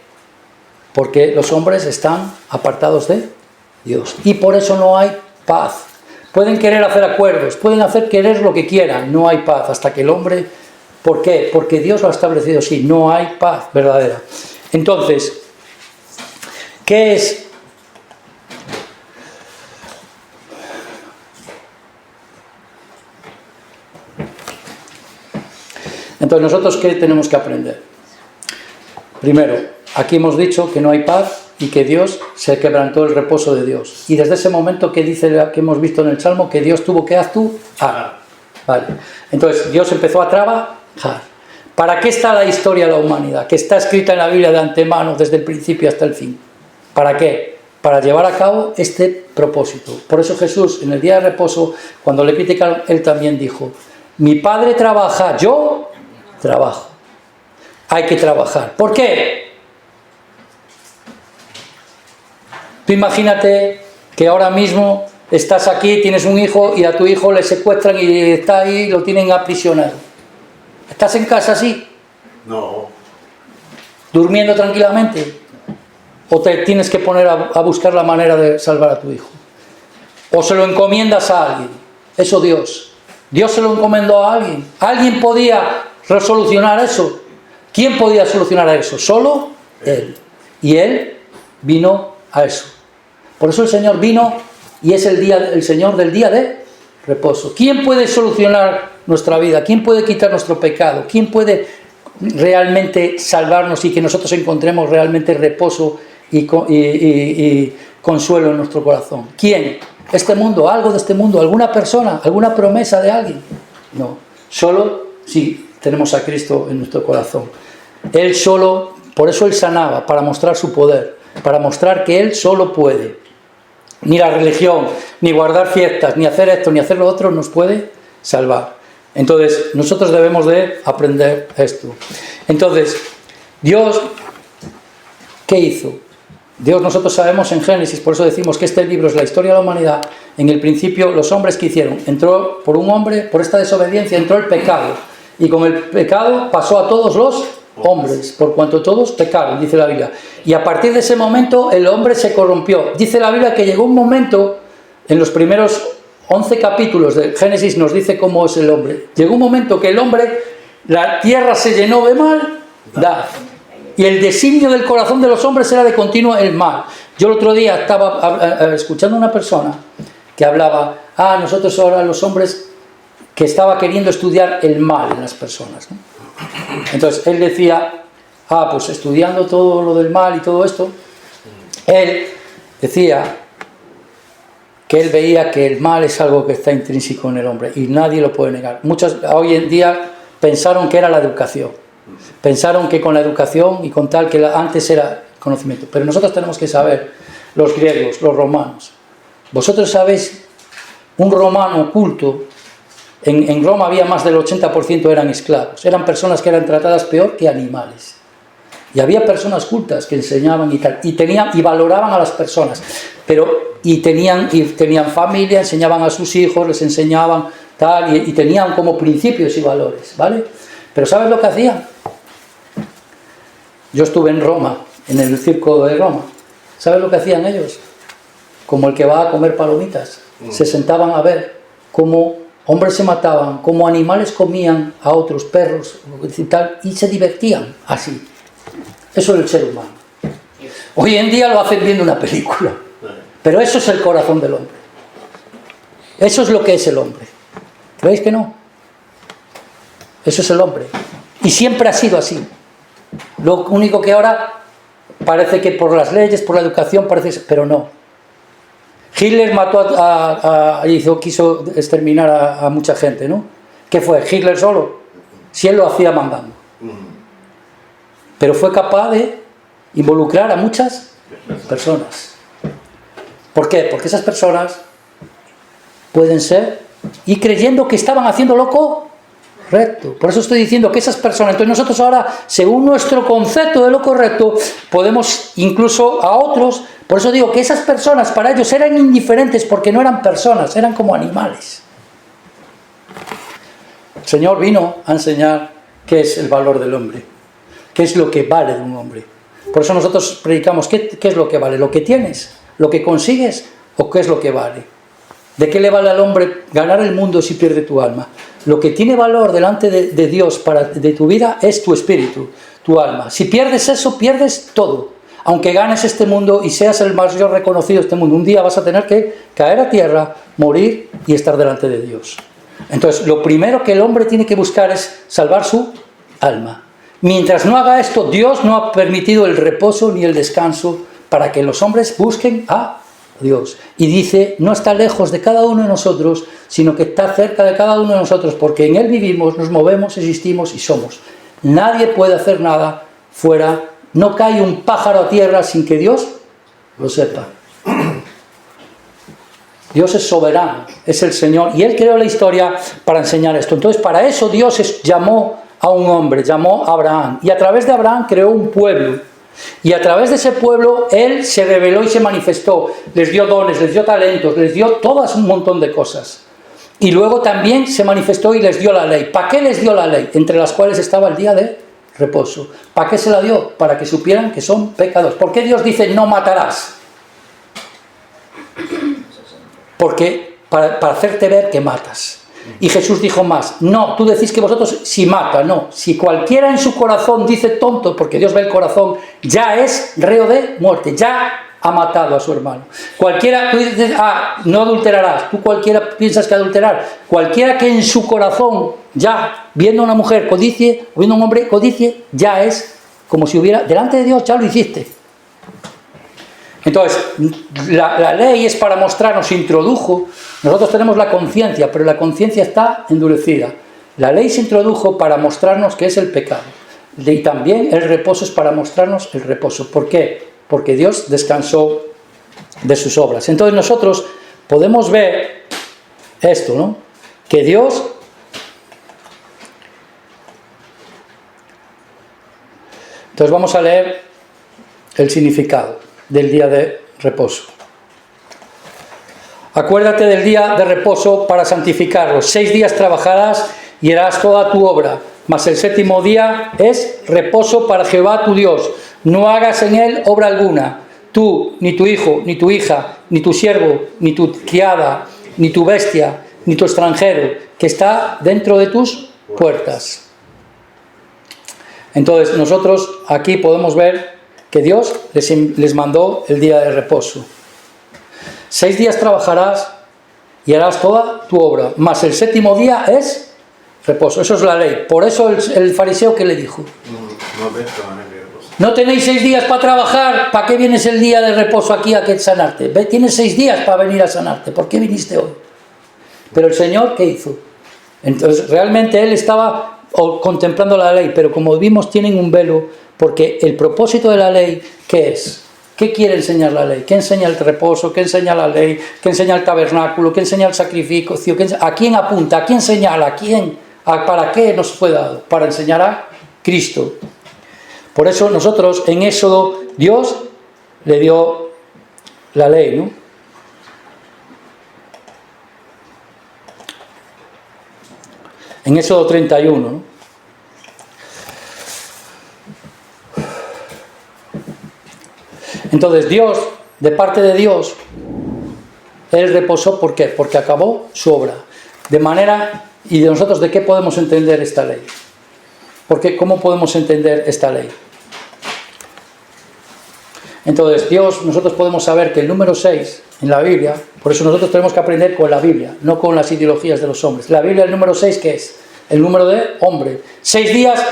Porque los hombres están apartados de Dios. Y por eso no hay paz. Pueden querer hacer acuerdos, pueden querer lo que quieran, no hay paz hasta que el hombre... ¿Por qué? Porque Dios lo ha establecido así, no hay paz verdadera. Entonces, ¿Qué es? Entonces, ¿nosotros qué tenemos que aprender? Primero, aquí hemos dicho que no hay paz y que Dios se quebrantó el reposo de Dios. Y desde ese momento que dice, que hemos visto en el Salmo, que Dios tuvo que hacer. Vale. Entonces, Dios empezó a trabajar. ¿Para qué está la historia de la humanidad? Que está escrita en la Biblia de antemano, desde el principio hasta el fin. ¿Para qué? Para llevar a cabo este propósito. Por eso Jesús, en el día de reposo, cuando le criticaron, él también dijo: mi Padre trabaja, yo trabajo. Hay que trabajar. ¿Por qué? Tú imagínate que ahora mismo estás aquí, tienes un hijo y a tu hijo le secuestran y está ahí, lo tienen aprisionado. ¿Estás en casa así? No. ¿Durmiendo tranquilamente? ¿O te tienes que poner a buscar la manera de salvar a tu hijo? ¿O se lo encomiendas a alguien? Eso Dios. Dios se lo encomendó a alguien. ¿Alguien podía resolucionar eso? ¿Quién podía solucionar eso? Solo Él. Y Él vino a eso. Por eso el Señor vino y es el Señor del día de reposo. ¿Quién puede solucionar nuestra vida? ¿Quién puede quitar nuestro pecado? ¿Quién puede realmente salvarnos y que nosotros encontremos realmente reposo y consuelo en nuestro corazón? ¿Quién? ¿Este mundo? ¿Algo de este mundo? ¿Alguna persona? ¿Alguna promesa de alguien? No. Solo si tenemos a Cristo en nuestro corazón. Él solo, por eso Él sanaba, para mostrar su poder, para mostrar que Él solo puede. Ni la religión, ni guardar fiestas, ni hacer esto, ni hacer lo otro nos puede salvar. Entonces, nosotros debemos de aprender esto. Entonces, Dios, ¿qué hizo? Dios, nosotros sabemos en Génesis, por eso decimos que este libro es la historia de la humanidad. En el principio, los hombres que hicieron, entró por un hombre, por esta desobediencia, entró el pecado. Y con el pecado pasó a todos los hombres, por cuanto todos pecaron, dice la Biblia. Y a partir de ese momento el hombre se corrompió. Dice la Biblia que llegó un momento, en los primeros 11 capítulos de Génesis nos dice cómo es el hombre. Llegó un momento que el hombre, la tierra se llenó de maldad. Y el designio del corazón de los hombres era de continuo el mal. Yo el otro día estaba escuchando a una persona que hablaba, nosotros ahora los hombres, que estaba queriendo estudiar el mal en las personas, ¿no? Entonces él decía, pues estudiando todo lo del mal y todo esto, él decía que él veía que el mal es algo que está intrínseco en el hombre y nadie lo puede negar. Muchos hoy en día pensaron que era la educación, pensaron que con la educación y con tal que antes era conocimiento, pero nosotros tenemos que saber, los griegos, los romanos, vosotros sabéis, un romano culto, en Roma había más del 80% eran esclavos, eran personas que eran tratadas peor que animales. Y había personas cultas que enseñaban y tal, y valoraban a las personas, y tenían familia, enseñaban a sus hijos, les enseñaban tal, y tenían como principios y valores, ¿vale? Pero ¿sabes lo que hacían? Yo estuve en Roma, en el circo de Roma. ¿Sabes lo que hacían ellos? Como el que va a comer palomitas. Se sentaban a ver cómo hombres se mataban, cómo animales comían a otros perros y tal, y se divertían así. Eso es el ser humano. Hoy en día lo hacen viendo una película, pero eso es el corazón del hombre. Eso es lo que es el hombre. ¿Creéis que no? Eso es el hombre. Y siempre ha sido así. Lo único que ahora parece que por las leyes, por la educación, pero no. Hitler mató quiso exterminar a mucha gente, ¿no? ¿Qué fue? ¿Hitler solo? Si él lo hacía mandando. Pero fue capaz de involucrar a muchas personas. ¿Por qué? Porque esas personas pueden ser, y creyendo que estaban haciendo lo correcto. Por eso estoy diciendo que esas personas, entonces nosotros ahora, según nuestro concepto de lo correcto, podemos incluso a otros, por eso digo que esas personas para ellos eran indiferentes porque no eran personas, eran como animales. El Señor vino a enseñar qué es el valor del hombre, qué es lo que vale de un hombre. Por eso nosotros predicamos qué es lo que vale, lo que tienes, lo que consigues o qué es lo que vale. ¿De qué le vale al hombre ganar el mundo si pierde tu alma? Lo que tiene valor delante de Dios de tu vida es tu espíritu, tu alma. Si pierdes eso, pierdes todo. Aunque ganes este mundo y seas el mayor reconocido de este mundo, un día vas a tener que caer a tierra, morir y estar delante de Dios. Entonces, lo primero que el hombre tiene que buscar es salvar su alma. Mientras no haga esto, Dios no ha permitido el reposo ni el descanso para que los hombres busquen a Dios. Y dice, no está lejos de cada uno de nosotros, sino que está cerca de cada uno de nosotros, porque en Él vivimos, nos movemos, existimos y somos. Nadie puede hacer nada fuera. No cae un pájaro a tierra sin que Dios lo sepa. Dios es soberano, es el Señor, y Él creó la historia para enseñar esto. Entonces, para eso Dios llamó a un hombre, llamó a Abraham, y a través de Abraham creó un pueblo. Y a través de ese pueblo Él se reveló y se manifestó, les dio dones, les dio talentos, les dio todas un montón de cosas. Y luego también se manifestó y les dio la ley. ¿Para qué les dio la ley? Entre las cuales estaba el día de reposo. ¿Para qué se la dio? Para que supieran que son pecadores. ¿Por qué Dios dice no matarás? Porque para hacerte ver que matas. Y Jesús dijo más, no, tú decís que vosotros si mata, no, si cualquiera en su corazón dice tonto, porque Dios ve el corazón, ya es reo de muerte, ya ha matado a su hermano. Cualquiera, tú dices, no adulterarás, tú cualquiera piensas que adulterar, cualquiera que en su corazón ya, viendo a una mujer codicie, o viendo a un hombre codicie, ya es como si hubiera, delante de Dios ya lo hiciste. Entonces, la ley es para mostrarnos, se introdujo, nosotros tenemos la conciencia, pero la conciencia está endurecida. La ley se introdujo para mostrarnos qué es el pecado. Y también el reposo es para mostrarnos el reposo. ¿Por qué? Porque Dios descansó de sus obras. Entonces nosotros podemos ver esto, ¿no? Que Dios... Entonces vamos a leer el significado del día de reposo. Acuérdate del día de reposo para santificarlo. 6 días trabajarás y harás toda tu obra, mas el 7º día es reposo para Jehová tu Dios. No hagas en él obra alguna, tú, ni tu hijo, ni tu hija, ni tu siervo, ni tu criada, ni tu bestia, ni tu extranjero, que está dentro de tus puertas. Entonces nosotros aquí podemos ver que Dios les mandó el día de reposo. 6 días trabajarás y harás toda tu obra, mas el 7º día es reposo. Eso es la ley. Por eso el fariseo, ¿qué le dijo? No tenéis 6 días para trabajar, ¿para qué vienes el día de reposo aquí a que sanarte? Tienes 6 días para venir a sanarte, ¿por qué viniste hoy? Pero el Señor, ¿qué hizo? Entonces realmente Él estaba contemplando la ley, pero como vimos tienen un velo, porque el propósito de la ley, ¿qué es? ¿Qué quiere enseñar la ley? ¿Qué enseña el reposo? ¿Qué enseña la ley? ¿Qué enseña el tabernáculo? ¿Qué enseña el sacrificio? ¿A quién apunta? ¿A quién señala? ¿A quién? ¿Para qué nos fue dado? Para enseñar a Cristo. Por eso nosotros en Éxodo, Dios le dio la ley, ¿no? En Éxodo 31, ¿no? Entonces Dios, de parte de Dios, Él reposó, ¿por qué? Porque acabó su obra. De manera, y de nosotros, ¿de qué podemos entender esta ley? Porque, ¿cómo podemos entender esta ley? Entonces Dios, nosotros podemos saber que el número 6 en la Biblia, por eso nosotros tenemos que aprender con la Biblia, no con las ideologías de los hombres. La Biblia, el número 6, ¿qué es? El número de hombre. 6 días,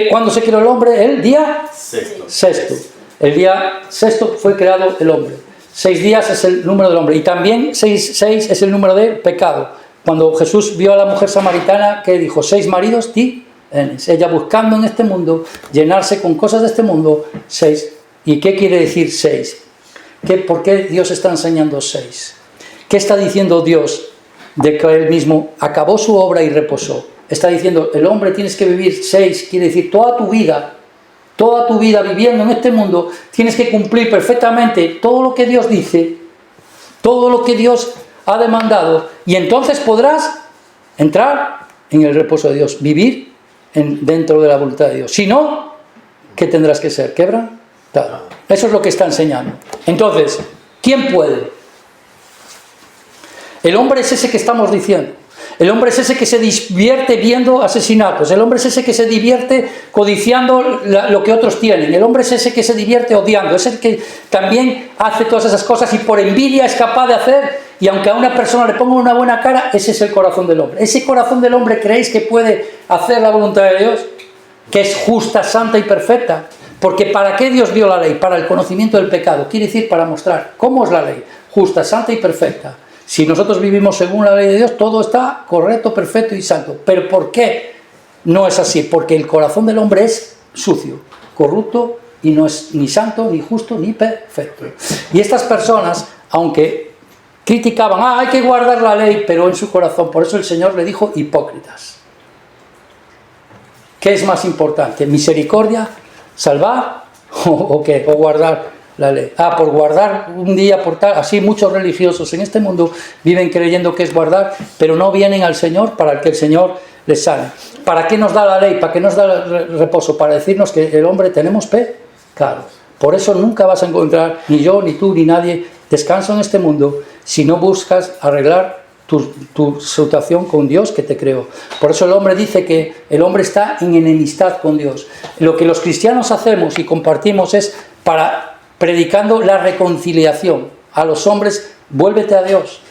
¿cuándo se creó el hombre? El día sexto. El día 6 fue creado el hombre. 6 días es el número del hombre. Y también 6 es el número de pecado. Cuando Jesús vio a la mujer samaritana, ¿qué dijo? 6 maridos tienes. Ella buscando en este mundo, llenarse con cosas de este mundo, 6. ¿Y qué quiere decir 6? ¿Por qué Dios está enseñando 6? ¿Qué está diciendo Dios de que Él mismo acabó su obra y reposó? Está diciendo, el hombre tienes que vivir 6, quiere decir toda tu vida viviendo en este mundo, tienes que cumplir perfectamente todo lo que Dios dice, todo lo que Dios ha demandado, y entonces podrás entrar en el reposo de Dios, vivir dentro de la voluntad de Dios. Si no, ¿qué tendrás que ser? Quebrantado. Eso es lo que está enseñando. Entonces, ¿quién puede? El hombre es ese que estamos diciendo. El hombre es ese que se divierte viendo asesinatos. El hombre es ese que se divierte codiciando lo que otros tienen. El hombre es ese que se divierte odiando. Es el que también hace todas esas cosas y por envidia es capaz de hacer. Y aunque a una persona le ponga una buena cara, ese es el corazón del hombre. ¿Ese corazón del hombre creéis que puede hacer la voluntad de Dios? Que es justa, santa y perfecta. Porque ¿para qué Dios dio la ley? Para el conocimiento del pecado. Quiere decir para mostrar cómo es la ley. Justa, santa y perfecta. Si nosotros vivimos según la ley de Dios, todo está correcto, perfecto y santo. ¿Pero por qué no es así? Porque el corazón del hombre es sucio, corrupto y no es ni santo, ni justo, ni perfecto. Y estas personas, aunque criticaban, hay que guardar la ley, pero en su corazón, por eso el Señor le dijo hipócritas. ¿Qué es más importante? ¿Misericordia? ¿Salvar? ¿O qué? ¿O guardar la ley? Por guardar un día, por tal. Así muchos religiosos en este mundo viven creyendo que es guardar, pero no vienen al Señor para que el Señor les sane. ¿Para qué nos da la ley? ¿Para qué nos da el reposo? Para decirnos que el hombre tenemos pecado. Por eso nunca vas a encontrar, ni yo, ni tú, ni nadie, descanso en este mundo si no buscas arreglar tu situación con Dios que te creó. Por eso el hombre dice que el hombre está en enemistad con Dios. Lo que los cristianos hacemos y compartimos es predicando la reconciliación a los hombres, vuélvete a Dios.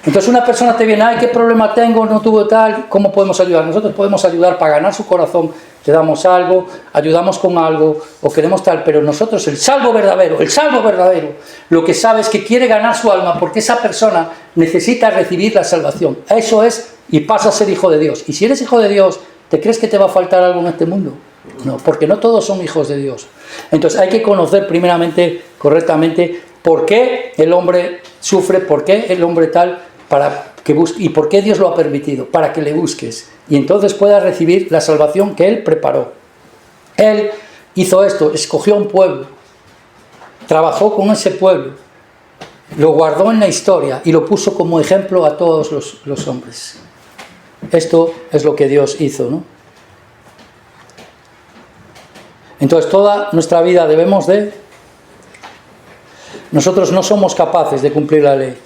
Entonces una persona te viene, ¿qué problema tengo? No tuve tal, ¿cómo podemos ayudar? Nosotros podemos ayudar para ganar su corazón, te damos algo, ayudamos con algo, o queremos tal, pero nosotros, el salvo verdadero, lo que sabe es que quiere ganar su alma, porque esa persona necesita recibir la salvación. Eso es, y pasa a ser hijo de Dios. Y si eres hijo de Dios, ¿te crees que te va a faltar algo en este mundo? No, porque no todos son hijos de Dios. Entonces hay que conocer primeramente, correctamente, por qué el hombre sufre, por qué el hombre tal, para que busque, y por qué Dios lo ha permitido, para que le busques, y entonces puedas recibir la salvación que Él preparó. Él hizo esto, escogió un pueblo, trabajó con ese pueblo, lo guardó en la historia y lo puso como ejemplo a todos los hombres. Esto es lo que Dios hizo, ¿no? Entonces toda nuestra vida nosotros no somos capaces de cumplir la ley.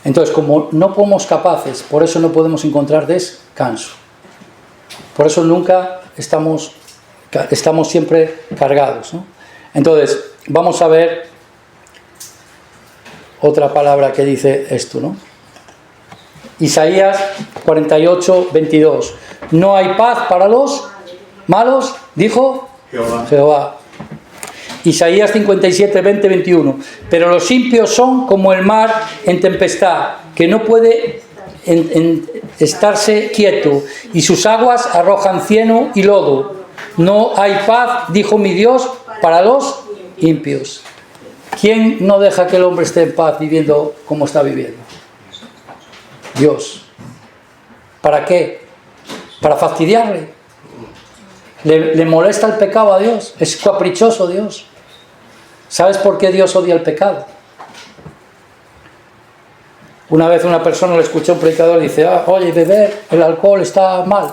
Entonces, como no somos capaces, por eso no podemos encontrar descanso. Por eso nunca estamos siempre cargados, ¿no? Entonces, vamos a ver otra palabra que dice esto, ¿no? Isaías 48, 22. No hay paz para los malos, dijo Jehová. Isaías 57, 20, 21. Pero los impios son como el mar en tempestad, que no puede estarse quieto, y sus aguas arrojan cieno y lodo. No hay paz, dijo mi Dios, para los impios. ¿Quién no deja que el hombre esté en paz viviendo como está viviendo? Dios. ¿Para qué? Para fastidiarle. Le molesta el pecado a Dios. Es caprichoso Dios. ¿Sabes por qué Dios odia el pecado? Una vez una persona le escuché a un predicador y dice, oye, beber, el alcohol está mal.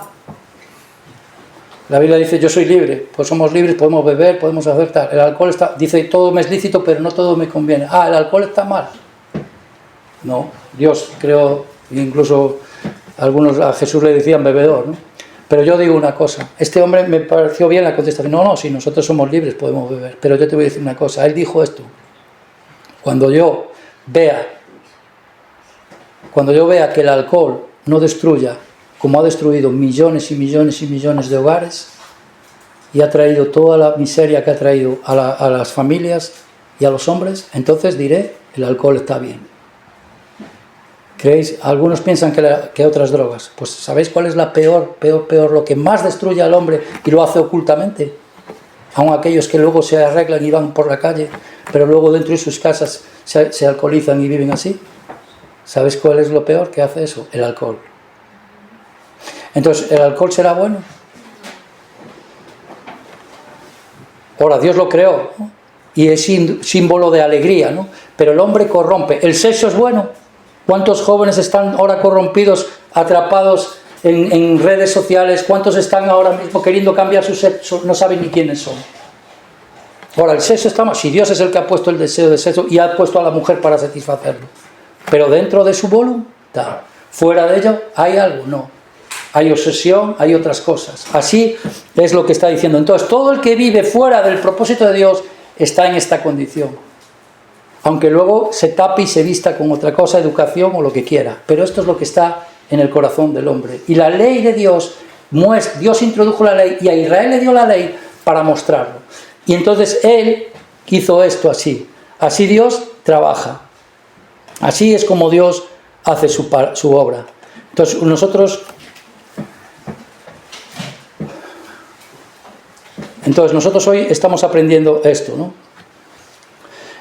La Biblia dice, yo soy libre, pues somos libres, podemos beber, podemos hacer tal. El alcohol está, dice, todo me es lícito, pero no todo me conviene. El alcohol está mal. No, Dios creó, incluso algunos a Jesús le decían bebedor, ¿no? Pero yo digo una cosa, este hombre me pareció bien la contestación, no, si nosotros somos libres podemos beber, pero yo te voy a decir una cosa, él dijo esto, cuando yo vea que el alcohol no destruya, como ha destruido millones y millones y millones de hogares, y ha traído toda la miseria que ha traído a las familias y a los hombres, entonces diré, el alcohol está bien. ¿Creéis? Algunos piensan que otras drogas. Pues ¿sabéis cuál es la peor, lo que más destruye al hombre y lo hace ocultamente? Aun aquellos que luego se arreglan y van por la calle, pero luego dentro de sus casas se alcoholizan y viven así. ¿Sabéis cuál es lo peor que hace eso? El alcohol. Entonces, ¿el alcohol será bueno? Ahora, Dios lo creó, ¿no? Y es símbolo de alegría, ¿no? Pero el hombre corrompe. ¿El sexo es bueno? ¿Cuántos jóvenes están ahora corrompidos, atrapados en redes sociales? ¿Cuántos están ahora mismo queriendo cambiar su sexo? No saben ni quiénes son. Ahora, el sexo está mal. Si Dios es el que ha puesto el deseo de sexo y ha puesto a la mujer para satisfacerlo. Pero dentro de su volumen, tal. Fuera de ello, ¿hay algo? No. Hay obsesión, hay otras cosas. Así es lo que está diciendo. Entonces, todo el que vive fuera del propósito de Dios está en esta condición. Aunque luego se tape y se vista con otra cosa, educación o lo que quiera. Pero esto es lo que está en el corazón del hombre. Y la ley de Dios, Dios introdujo la ley y a Israel le dio la ley para mostrarlo. Y entonces Él hizo esto así. Así Dios trabaja. Así es como Dios hace su obra. Entonces nosotros hoy estamos aprendiendo esto, ¿no?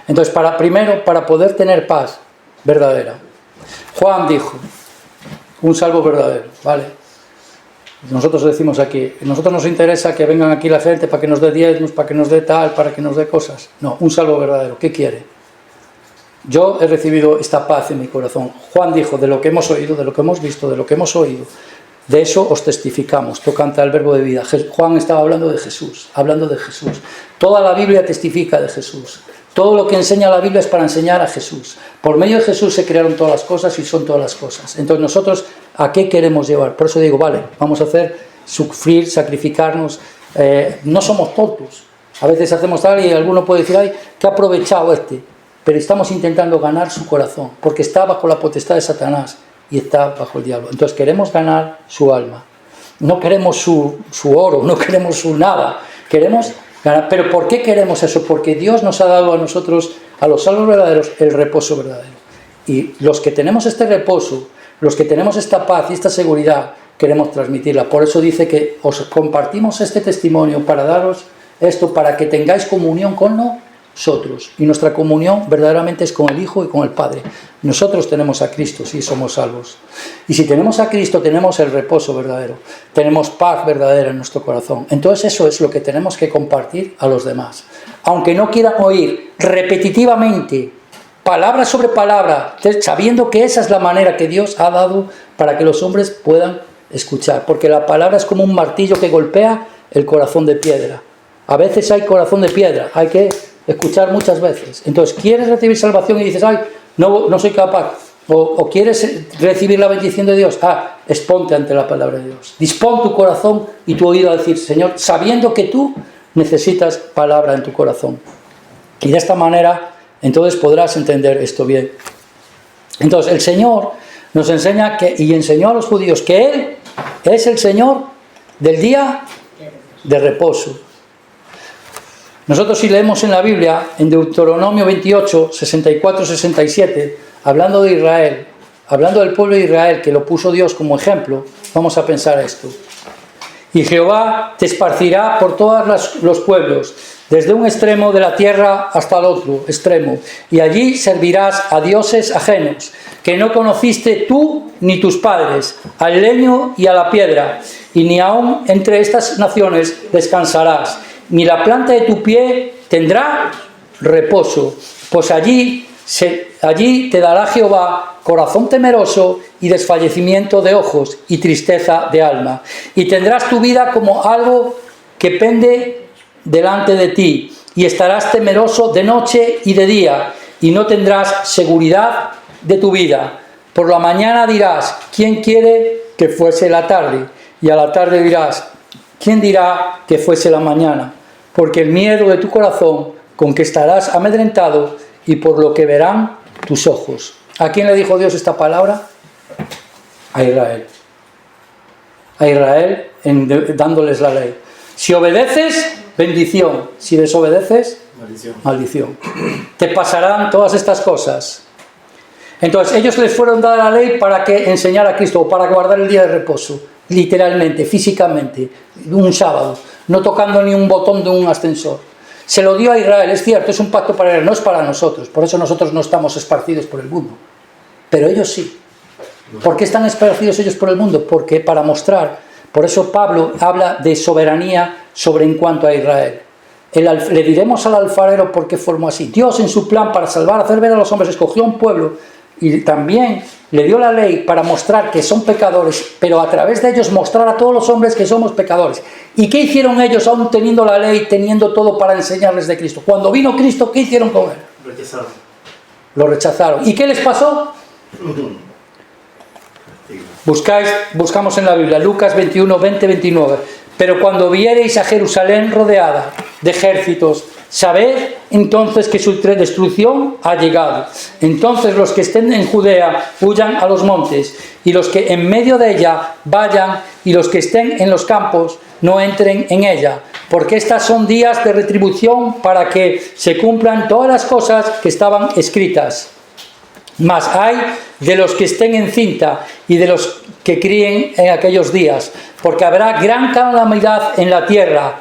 Entonces, primero, para poder tener paz verdadera. Juan dijo, un salvo verdadero, ¿vale? Nosotros decimos aquí, a nosotros nos interesa que vengan aquí la gente para que nos dé diezmos, para que nos dé tal, para que nos dé cosas. No, un salvo verdadero, ¿qué quiere? Yo he recibido esta paz en mi corazón. Juan dijo, de lo que hemos oído, de lo que hemos visto, de lo que hemos oído, de eso os testificamos, tocante al verbo de vida. Juan estaba hablando de Jesús, hablando de Jesús. Toda la Biblia testifica de Jesús. Todo lo que enseña la Biblia es para enseñar a Jesús. Por medio de Jesús se crearon todas las cosas y son todas las cosas. Entonces nosotros, ¿a qué queremos llevar? Por eso digo, vale, vamos a hacer, sufrir, sacrificarnos. No somos tontos. A veces hacemos tal y alguno puede decir, ay, ¿qué ha aprovechado este? Pero estamos intentando ganar su corazón, porque está bajo la potestad de Satanás y está bajo el diablo. Entonces queremos ganar su alma. No queremos su oro, no queremos su nada. Queremos ganar. ¿Pero por qué queremos eso? Porque Dios nos ha dado a nosotros, a los salvos verdaderos, el reposo verdadero. Y los que tenemos este reposo, los que tenemos esta paz y esta seguridad, queremos transmitirla. Por eso dice que os compartimos este testimonio para daros esto, para que tengáis comunión con nosotros. Y nuestra comunión verdaderamente es con el Hijo y con el Padre. Nosotros tenemos a Cristo, sí, somos salvos. Y si tenemos a Cristo, tenemos el reposo verdadero. Tenemos paz verdadera en nuestro corazón. Entonces eso es lo que tenemos que compartir a los demás. Aunque no quieran oír repetitivamente, palabra sobre palabra, sabiendo que esa es la manera que Dios ha dado para que los hombres puedan escuchar. Porque la palabra es como un martillo que golpea el corazón de piedra. A veces hay corazón de piedra, hay que escuchar muchas veces. Entonces, ¿quieres recibir salvación y dices, ay, no soy capaz? O quieres recibir la bendición de Dios, exponte ante la palabra de Dios. Dispón tu corazón y tu oído a decir, Señor, sabiendo que tú necesitas palabra en tu corazón. Y de esta manera, entonces podrás entender esto bien. Entonces, el Señor nos enseña y enseñó a los judíos que Él es el Señor del día de reposo. Nosotros si leemos en la Biblia, en Deuteronomio 28, 64-67, hablando de Israel, hablando del pueblo de Israel, que lo puso Dios como ejemplo, vamos a pensar esto. Y Jehová te esparcirá por todos los pueblos, desde un extremo de la tierra hasta el otro extremo, y allí servirás a dioses ajenos, que no conociste tú ni tus padres, al leño y a la piedra, y ni aun entre estas naciones descansarás, ni la planta de tu pie tendrá reposo, pues allí te dará Jehová corazón temeroso y desfallecimiento de ojos y tristeza de alma. Y tendrás tu vida como algo que pende delante de ti, y estarás temeroso de noche y de día, y no tendrás seguridad de tu vida. Por la mañana dirás, ¿quién quiere que fuese la tarde? Y a la tarde dirás, ¿quién dirá que fuese la mañana? Porque el miedo de tu corazón, con que estarás amedrentado, y por lo que verán tus ojos. ¿A quién le dijo Dios esta palabra? A Israel. A Israel, dándoles la ley. Si obedeces, bendición. Si desobedeces, maldición. Te pasarán todas estas cosas. Entonces, ellos les fueron dada la ley para que enseñara a Cristo, o para guardar el día de reposo, literalmente, físicamente, un sábado, no tocando ni un botón de un ascensor. Se lo dio a Israel, es cierto, es un pacto para Israel, no es para nosotros. Por eso nosotros no estamos esparcidos por el mundo. Pero ellos sí. ¿Por qué están esparcidos ellos por el mundo? Porque para mostrar, por eso Pablo habla de soberanía sobre en cuanto a Israel. Le diremos al alfarero por qué formó así. Dios en su plan para salvar, hacer ver a los hombres, escogió un pueblo y también le dio la ley para mostrar que son pecadores, pero a través de ellos mostrar a todos los hombres que somos pecadores. ¿Y qué hicieron ellos aún teniendo la ley, teniendo todo para enseñarles de Cristo? Cuando vino Cristo, ¿qué hicieron con él? Rechazaron. Lo rechazaron. ¿Y qué les pasó? Buscamos en la Biblia, Lucas 21, 20, 29. Pero cuando viereis a Jerusalén rodeada de ejércitos, sabed entonces que su destrucción ha llegado. Entonces los que estén en Judea huyan a los montes, y los que en medio de ella vayan, y los que estén en los campos no entren en ella, porque estas son días de retribución para que se cumplan todas las cosas que estaban escritas. Mas hay de los que estén encinta y de los que críen en aquellos días, porque habrá gran calamidad en la tierra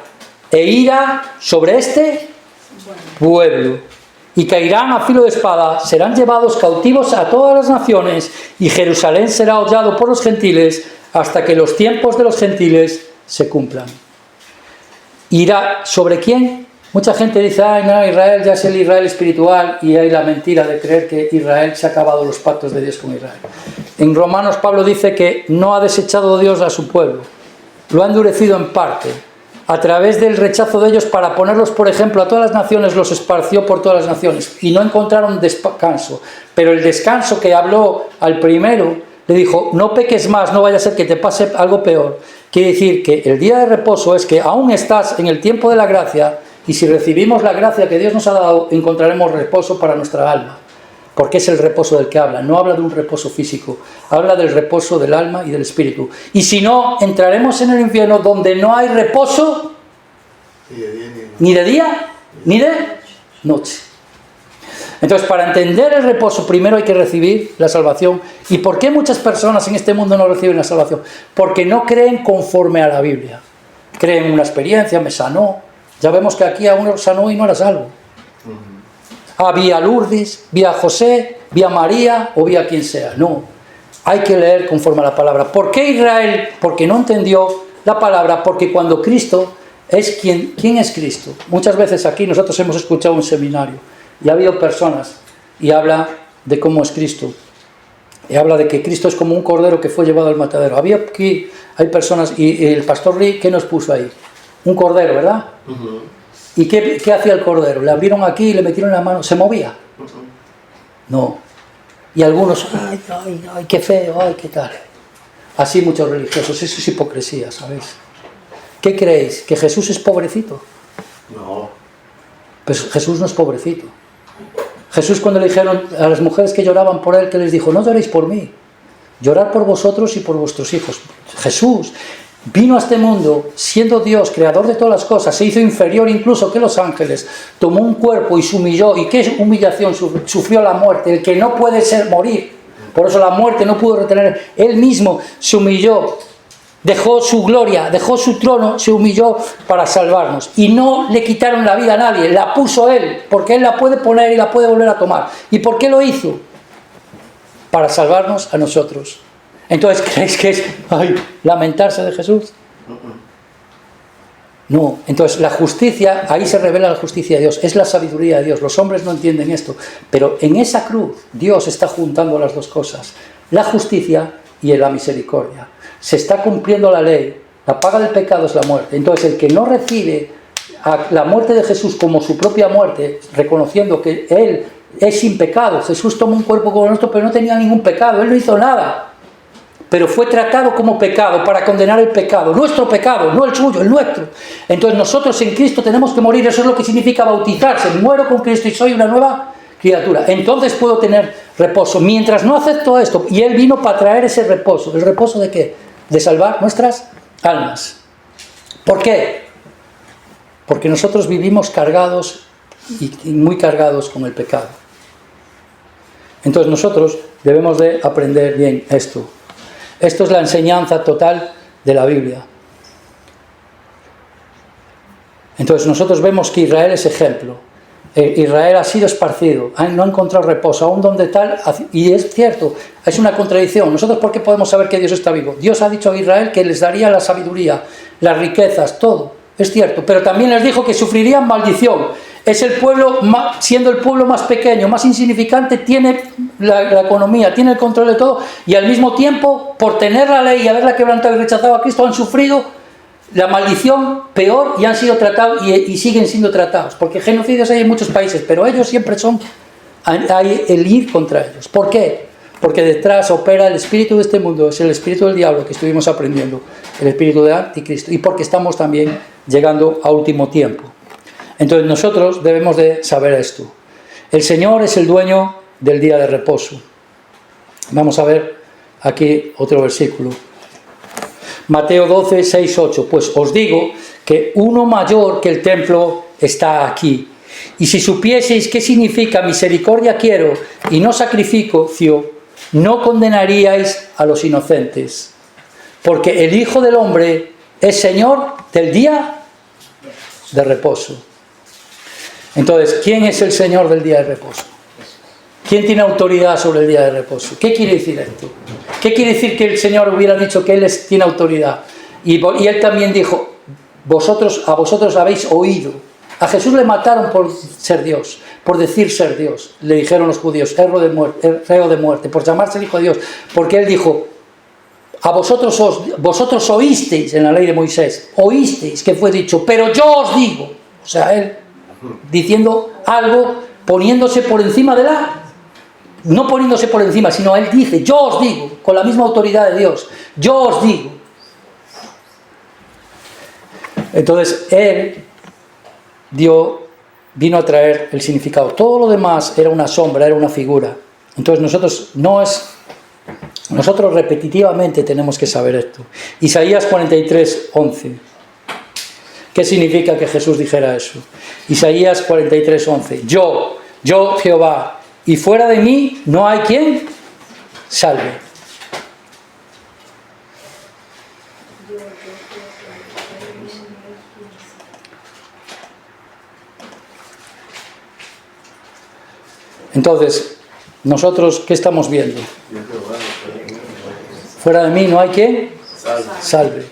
e ira sobre este pueblo, y caerán a filo de espada, serán llevados cautivos a todas las naciones, y Jerusalén será hollado por los gentiles hasta que los tiempos de los gentiles se cumplan. ¿Irá sobre quién? Mucha gente dice, ay no, Israel ya es el Israel espiritual, y hay la mentira de creer que Israel se ha acabado los pactos de Dios con Israel. En Romanos Pablo dice que no ha desechado Dios a su pueblo, lo ha endurecido en parte, a través del rechazo de ellos para ponerlos, por ejemplo, a todas las naciones, los esparció por todas las naciones, y no encontraron descanso. Pero el descanso que habló al primero, le dijo, no peques más, no vaya a ser que te pase algo peor. Quiere decir que el día de reposo es que aún estás en el tiempo de la gracia, y si recibimos la gracia que Dios nos ha dado, encontraremos reposo para nuestra alma, porque es el reposo del que habla. No habla de un reposo físico, habla del reposo del alma y del espíritu. Y si no, entraremos en el infierno donde no hay reposo ni de día ni de noche. Entonces, para entender el reposo, primero hay que recibir la salvación. ¿Y por qué muchas personas en este mundo no reciben la salvación? Porque no creen conforme a la Biblia. Creen una experiencia, me sanó. Ya vemos que aquí a uno sanó y no era salvo. Vi a Lourdes, vi a José, vi a María o vi a quien sea. No, hay que leer conforme a la palabra. ¿Por qué Israel? Porque no entendió la palabra, porque cuando Cristo es ¿quién es Cristo? Muchas veces aquí nosotros hemos escuchado un seminario y ha habido personas y habla de cómo es Cristo. Y habla de que Cristo es como un cordero que fue llevado al matadero. Había aquí, hay personas, y el pastor Lee, ¿qué nos puso ahí? Un cordero, ¿verdad? Uh-huh. ¿Y qué hacía el cordero? Le abrieron aquí y le metieron la mano. ¿Se movía? No. Y algunos, ay, qué feo, ay, qué tal. Así muchos religiosos. Eso es hipocresía, ¿sabéis? ¿Qué creéis? ¿Que Jesús es pobrecito? No. Pues Jesús no es pobrecito. Jesús, cuando le dijeron a las mujeres que lloraban por él, que les dijo, no lloréis por mí, llorad por vosotros y por vuestros hijos. Jesús vino a este mundo siendo Dios, creador de todas las cosas, se hizo inferior incluso que los ángeles, tomó un cuerpo y se humilló. ¿Y qué humillación? Sufrió la muerte, el que no puede morir. Por eso la muerte no pudo retener. Él mismo se humilló, dejó su gloria, dejó su trono, se humilló para salvarnos. Y no le quitaron la vida a nadie, la puso Él, porque Él la puede poner y la puede volver a tomar. ¿Y por qué lo hizo? Para salvarnos a nosotros. Entonces, ¿creéis que es lamentarse de Jesús? No. Entonces, la justicia, ahí se revela la justicia de Dios, es la sabiduría de Dios. Los hombres no entienden esto, pero en esa cruz Dios está juntando las dos cosas, la justicia y la misericordia. Se está cumpliendo la ley, la paga del pecado es la muerte. Entonces, el que no recibe a la muerte de Jesús como su propia muerte, reconociendo que Él es sin pecado, Jesús tomó un cuerpo como nuestro, pero no tenía ningún pecado, Él no hizo nada. Pero fue tratado como pecado para condenar el pecado, nuestro pecado, no el suyo, el nuestro. Entonces nosotros en Cristo tenemos que morir, eso es lo que significa bautizarse, muero con Cristo y soy una nueva criatura. Entonces puedo tener reposo. Mientras no acepto esto, y Él vino para traer ese reposo. ¿El reposo de qué? De salvar nuestras almas. ¿Por qué? Porque nosotros vivimos cargados y muy cargados con el pecado. Entonces nosotros debemos de aprender bien esto. Esto es la enseñanza total de la Biblia. Entonces nosotros vemos que Israel es ejemplo. Israel ha sido esparcido, no ha encontrado reposo, aún donde tal, y es cierto, es una contradicción. Nosotros, ¿por qué podemos saber que Dios está vivo? Dios ha dicho a Israel que les daría la sabiduría, las riquezas, todo, es cierto, pero también les dijo que sufrirían maldición. Es el pueblo, siendo el pueblo más pequeño, más insignificante, tiene la economía, tiene el control de todo, y al mismo tiempo, por tener la ley y haberla quebrantado y rechazado a Cristo, han sufrido la maldición peor y han sido tratados y siguen siendo tratados, porque genocidios hay en muchos países, pero ellos siempre hay el ir contra ellos. ¿Por qué? porque detrás opera el espíritu de este mundo, es el espíritu del diablo que estuvimos aprendiendo, el espíritu de anticristo, y porque estamos también llegando a último tiempo. Entonces nosotros debemos de saber esto. El Señor es el dueño del día de reposo. Vamos a ver aquí otro versículo. Mateo 12, 6, 8. Pues os digo que uno mayor que el templo está aquí. Y si supieseis qué significa misericordia quiero y no sacrificio, no condenaríais a los inocentes. Porque el Hijo del Hombre es Señor del día de reposo. Entonces, ¿quién es el Señor del día de reposo? ¿Quién tiene autoridad sobre el día de reposo? ¿Qué quiere decir esto? ¿Qué quiere decir que el Señor hubiera dicho que Él tiene autoridad? Y Él también dijo, a vosotros habéis oído. A Jesús le mataron por ser Dios, por decir ser Dios. Le dijeron los judíos, reo de muerte, por llamarse el Hijo de Dios. Porque Él dijo, vosotros oísteis en la ley de Moisés, oísteis que fue dicho, pero yo os digo. O sea, Él diciendo algo, poniéndose por encima de no poniéndose por encima, sino Él dice, yo os digo, con la misma autoridad de Dios, yo os digo. Entonces, Él vino a traer el significado. Todo lo demás era una sombra, era una figura. Entonces nosotros repetitivamente tenemos que saber esto. Isaías 43, 11. ¿Qué significa que Jesús dijera eso? Isaías 43, 11. Yo Jehová, y fuera de mí no hay quien salve. Entonces, nosotros, ¿qué estamos viendo? Fuera de mí no hay quien salve.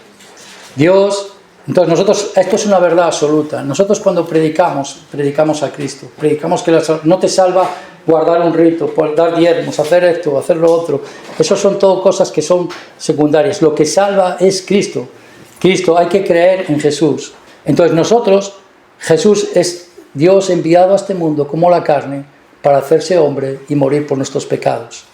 Dios. Entonces nosotros, esto es una verdad absoluta. Nosotros cuando predicamos a Cristo. Predicamos que no te salva guardar un rito, dar diezmos, hacer esto, hacer lo otro. Eso son todo cosas que son secundarias. Lo que salva es Cristo. Cristo, hay que creer en Jesús. Entonces Jesús es Dios enviado a este mundo como la carne para hacerse hombre y morir por nuestros pecados.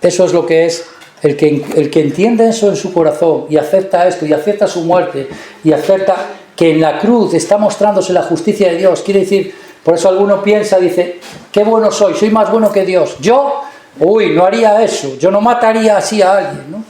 Eso es lo que es. El que entiende eso en su corazón y acepta esto y acepta su muerte y acepta que en la cruz está mostrándose la justicia de Dios, quiere decir, por eso alguno piensa, dice, qué bueno soy más bueno que Dios. Yo, no haría eso, yo no mataría así a alguien, ¿no?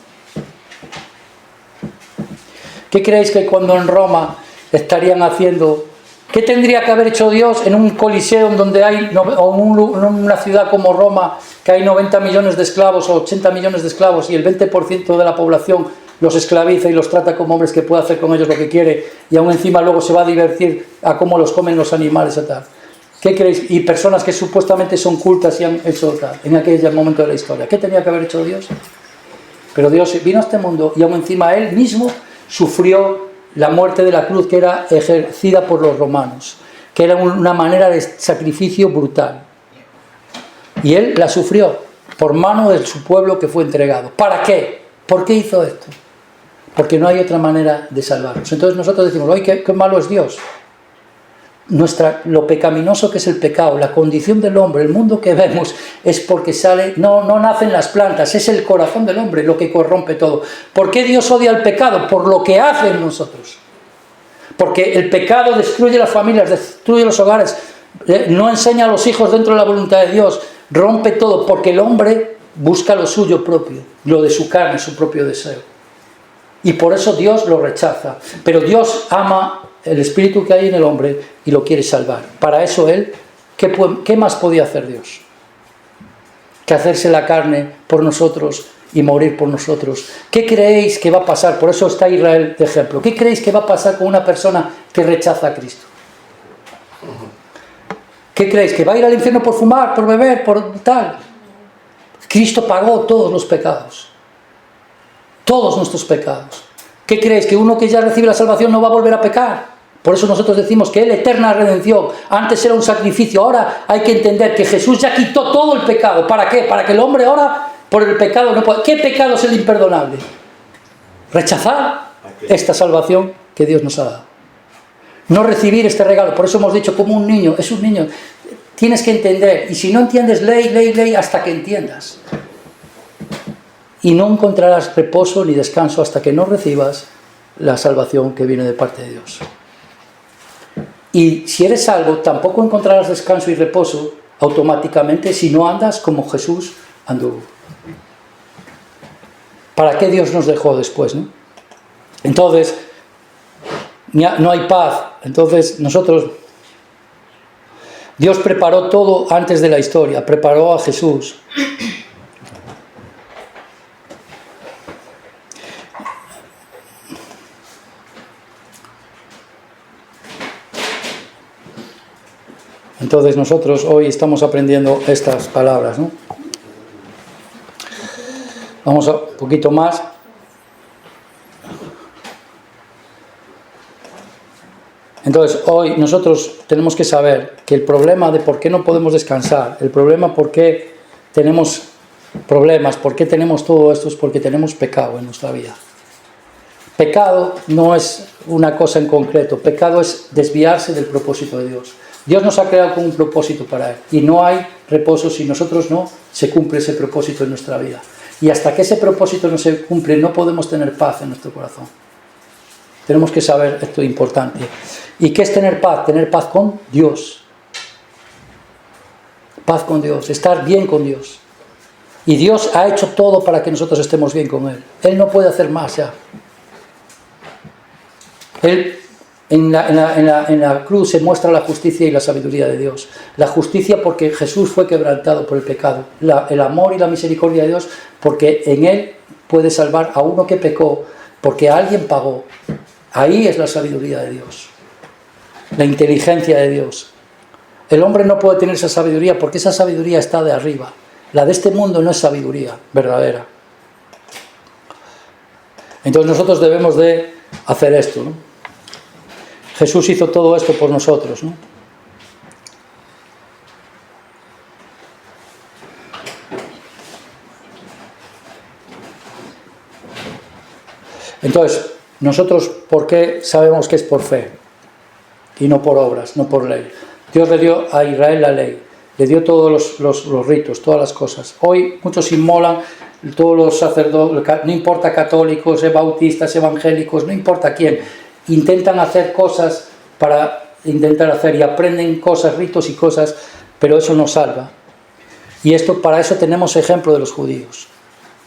¿Qué creéis que cuando en Roma estarían haciendo? ¿Qué tendría que haber hecho Dios en un coliseo donde hay, o en una ciudad como Roma, que hay 90 millones de esclavos o 80 millones de esclavos y el 20% de la población los esclaviza y los trata como hombres que puede hacer con ellos lo que quiere y aún encima luego se va a divertir a cómo los comen los animales y tal? ¿Qué creéis? Y personas que supuestamente son cultas y han hecho tal en aquel momento de la historia. ¿Qué tenía que haber hecho Dios? Pero Dios vino a este mundo y aún encima Él mismo sufrió la muerte de la cruz que era ejercida por los romanos, que era una manera de sacrificio brutal. Y Él la sufrió por mano de su pueblo que fue entregado. ¿Para qué? ¿Por qué hizo esto? Porque no hay otra manera de salvarnos. Entonces nosotros decimos, ¡ay, qué malo es Dios! Lo pecaminoso que es el pecado, la condición del hombre, el mundo que vemos es porque no nacen las plantas, es el corazón del hombre lo que corrompe todo. ¿Por qué Dios odia el pecado? Por lo que hace en nosotros. Porque el pecado destruye las familias, destruye los hogares, no enseña a los hijos dentro de la voluntad de Dios, rompe todo, porque el hombre busca lo suyo propio, lo de su carne, su propio deseo. Y por eso Dios lo rechaza. Pero Dios ama el espíritu que hay en el hombre y lo quiere salvar. Para eso Él, ¿qué más podía hacer Dios? Que hacerse la carne por nosotros y morir por nosotros. ¿Qué creéis que va a pasar? Por eso está Israel de ejemplo. ¿Qué creéis que va a pasar con una persona que rechaza a Cristo? ¿Qué creéis? ¿Que va a ir al infierno por fumar, por beber, por tal? Cristo pagó todos los pecados. Todos nuestros pecados. ¿Qué creéis? ¿Que uno que ya recibe la salvación no va a volver a pecar? Por eso nosotros decimos que es la eterna redención. Antes era un sacrificio, ahora hay que entender que Jesús ya quitó todo el pecado. ¿Para qué? Para que el hombre ahora por el pecado no pueda. ¿Qué pecado es el imperdonable? Rechazar esta salvación que Dios nos ha dado. No recibir este regalo. Por eso hemos dicho como un niño, es un niño. Tienes que entender. Y si no entiendes, ley hasta que entiendas. y no encontrarás reposo ni descanso hasta que no recibas la salvación que viene de parte de Dios. Y si eres salvo, tampoco encontrarás descanso y reposo automáticamente si no andas como Jesús anduvo. ¿Para qué Dios nos dejó después, no? Entonces, no hay paz. Entonces, Dios preparó todo antes de la historia, preparó a Jesús. Entonces nosotros hoy estamos aprendiendo estas palabras, ¿no? Vamos a un poquito más. Entonces hoy nosotros tenemos que saber que el problema de por qué no podemos descansar, el problema por qué tenemos problemas, por qué tenemos todo esto, es porque tenemos pecado en nuestra vida. Pecado no es una cosa en concreto, pecado es desviarse del propósito de Dios. Dios nos ha creado con un propósito para Él y no hay reposo si nosotros no se cumple ese propósito en nuestra vida. Y hasta que ese propósito no se cumple no podemos tener paz en nuestro corazón. Tenemos que saber esto importante. ¿Y qué es tener paz? Tener paz con Dios. Paz con Dios, estar bien con Dios. Y Dios ha hecho todo para que nosotros estemos bien con Él. Él no puede hacer más ya. Él, en la cruz se muestra la justicia y la sabiduría de Dios. La justicia porque Jesús fue quebrantado por el pecado. El amor y la misericordia de Dios porque en Él puede salvar a uno que pecó, porque alguien pagó. Ahí es la sabiduría de Dios. La inteligencia de Dios. El hombre no puede tener esa sabiduría porque esa sabiduría está de arriba. La de este mundo no es sabiduría verdadera. Entonces nosotros debemos de hacer esto, ¿no? Jesús hizo todo esto por nosotros, ¿no? Entonces, nosotros, ¿por qué sabemos que es por fe? Y no por obras, no por ley. Dios le dio a Israel la ley, le dio todos los ritos, todas las cosas. Hoy muchos inmolan, todos los sacerdotes, no importa católicos, bautistas, evangélicos, no importa quién, intentan hacer cosas para intentar hacer y aprenden cosas, ritos y cosas, pero eso no salva. Y para eso tenemos ejemplo de los judíos,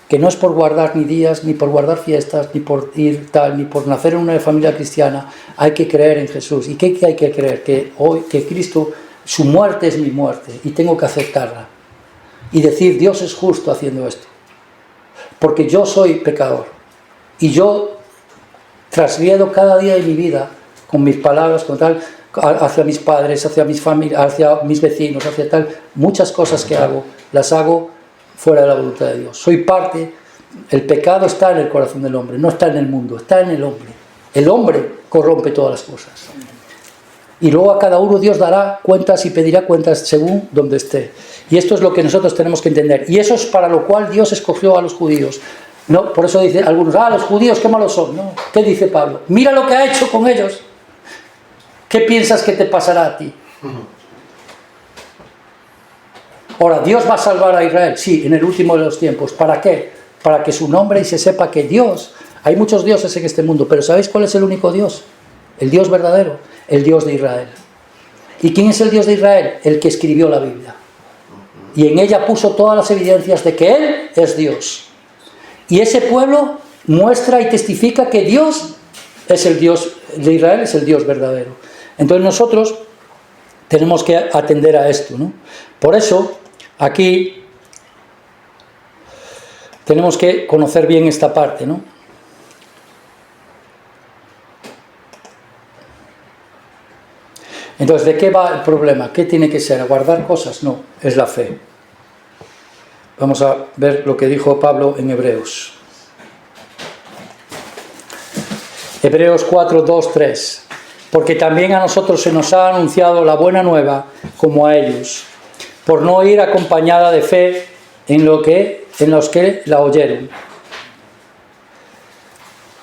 que no es por guardar ni días, ni por guardar fiestas, ni por ir tal, ni por nacer en una familia cristiana. Hay que creer en Jesús. ¿Y qué hay que creer? Que Cristo, su muerte es mi muerte y tengo que aceptarla. Y decir, Dios es justo haciendo esto. Porque yo soy pecador. Y yo trasgriedo cada día de mi vida, con mis palabras, con tal, hacia mis padres, hacia mis familias, hacia mis vecinos, hacia tal. Muchas cosas que hago, las hago fuera de la voluntad de Dios. Soy parte. El pecado está en el corazón del hombre, no está en el mundo, está en el hombre. El hombre corrompe todas las cosas. Y luego a cada uno Dios dará cuentas y pedirá cuentas según donde esté. Y esto es lo que nosotros tenemos que entender. Y eso es para lo cual Dios escogió a los judíos. No, por eso dicen algunos, los judíos qué malos son. No, ¿qué dice Pablo? Mira lo que ha hecho con ellos. ¿Qué piensas que te pasará a ti? Ahora, ¿Dios va a salvar a Israel? Sí, en el último de los tiempos. ¿Para qué? Para que su nombre y se sepa que Dios, hay muchos dioses en este mundo, pero ¿sabéis cuál es el único Dios? El Dios verdadero, el Dios de Israel. ¿Y quién es el Dios de Israel? El que escribió la Biblia. Y en ella puso todas las evidencias de que Él es Dios. Y ese pueblo muestra y testifica que Dios es el Dios de Israel, es el Dios verdadero. Entonces nosotros tenemos que atender a esto, ¿no? Por eso, aquí tenemos que conocer bien esta parte, ¿no? Entonces, ¿de qué va el problema? ¿Qué tiene que ser? ¿Guardar cosas? No, es la fe. Vamos a ver lo que dijo Pablo en Hebreos. Hebreos 4, 2, 3. Porque también a nosotros se nos ha anunciado la buena nueva como a ellos, por no ir acompañada de fe en los que la oyeron.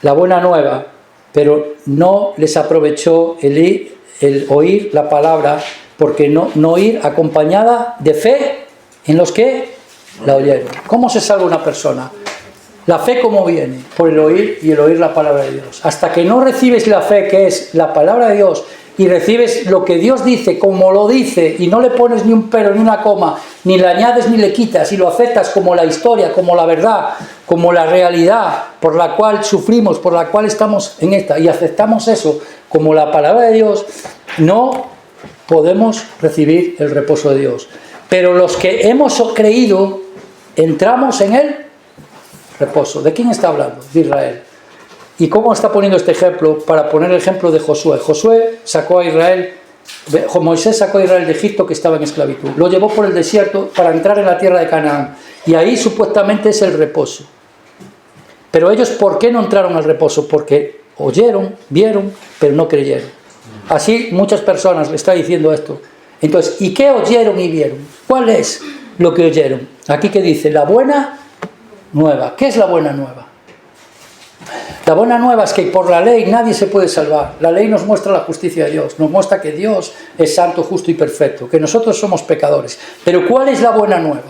La buena nueva, pero no les aprovechó el oír la palabra, porque no ir acompañada de fe en los que la oyeron. ¿Cómo se salva una persona? La fe, ¿cómo viene? Por el oír, y el oír la palabra de Dios. Hasta que no recibes la fe, que es la palabra de Dios, y recibes lo que Dios dice, como lo dice, y no le pones ni un pero, ni una coma, ni le añades ni le quitas, y lo aceptas como la historia, como la verdad, como la realidad por la cual sufrimos, por la cual estamos en esta, y aceptamos eso como la palabra de Dios, no podemos recibir el reposo de Dios. Pero los que hemos creído, entramos en el reposo. ¿De quién está hablando? De Israel. ¿Y cómo está poniendo este ejemplo? Para poner el ejemplo de Josué. Josué sacó a Israel, Moisés sacó a Israel de Egipto, que estaba en esclavitud. Lo llevó por el desierto para entrar en la tierra de Canaán. Y ahí supuestamente es el reposo. Pero ellos, ¿por qué no entraron al reposo? Porque oyeron, vieron, pero no creyeron. Así muchas personas le está diciendo esto. Entonces, ¿y qué oyeron y vieron? ¿Cuál es lo que oyeron? Aquí que dice, la buena nueva. ¿Qué es la buena nueva? La buena nueva es que por la ley nadie se puede salvar. La ley nos muestra la justicia de Dios, nos muestra que Dios es santo, justo y perfecto, que nosotros somos pecadores. Pero ¿cuál es la buena nueva?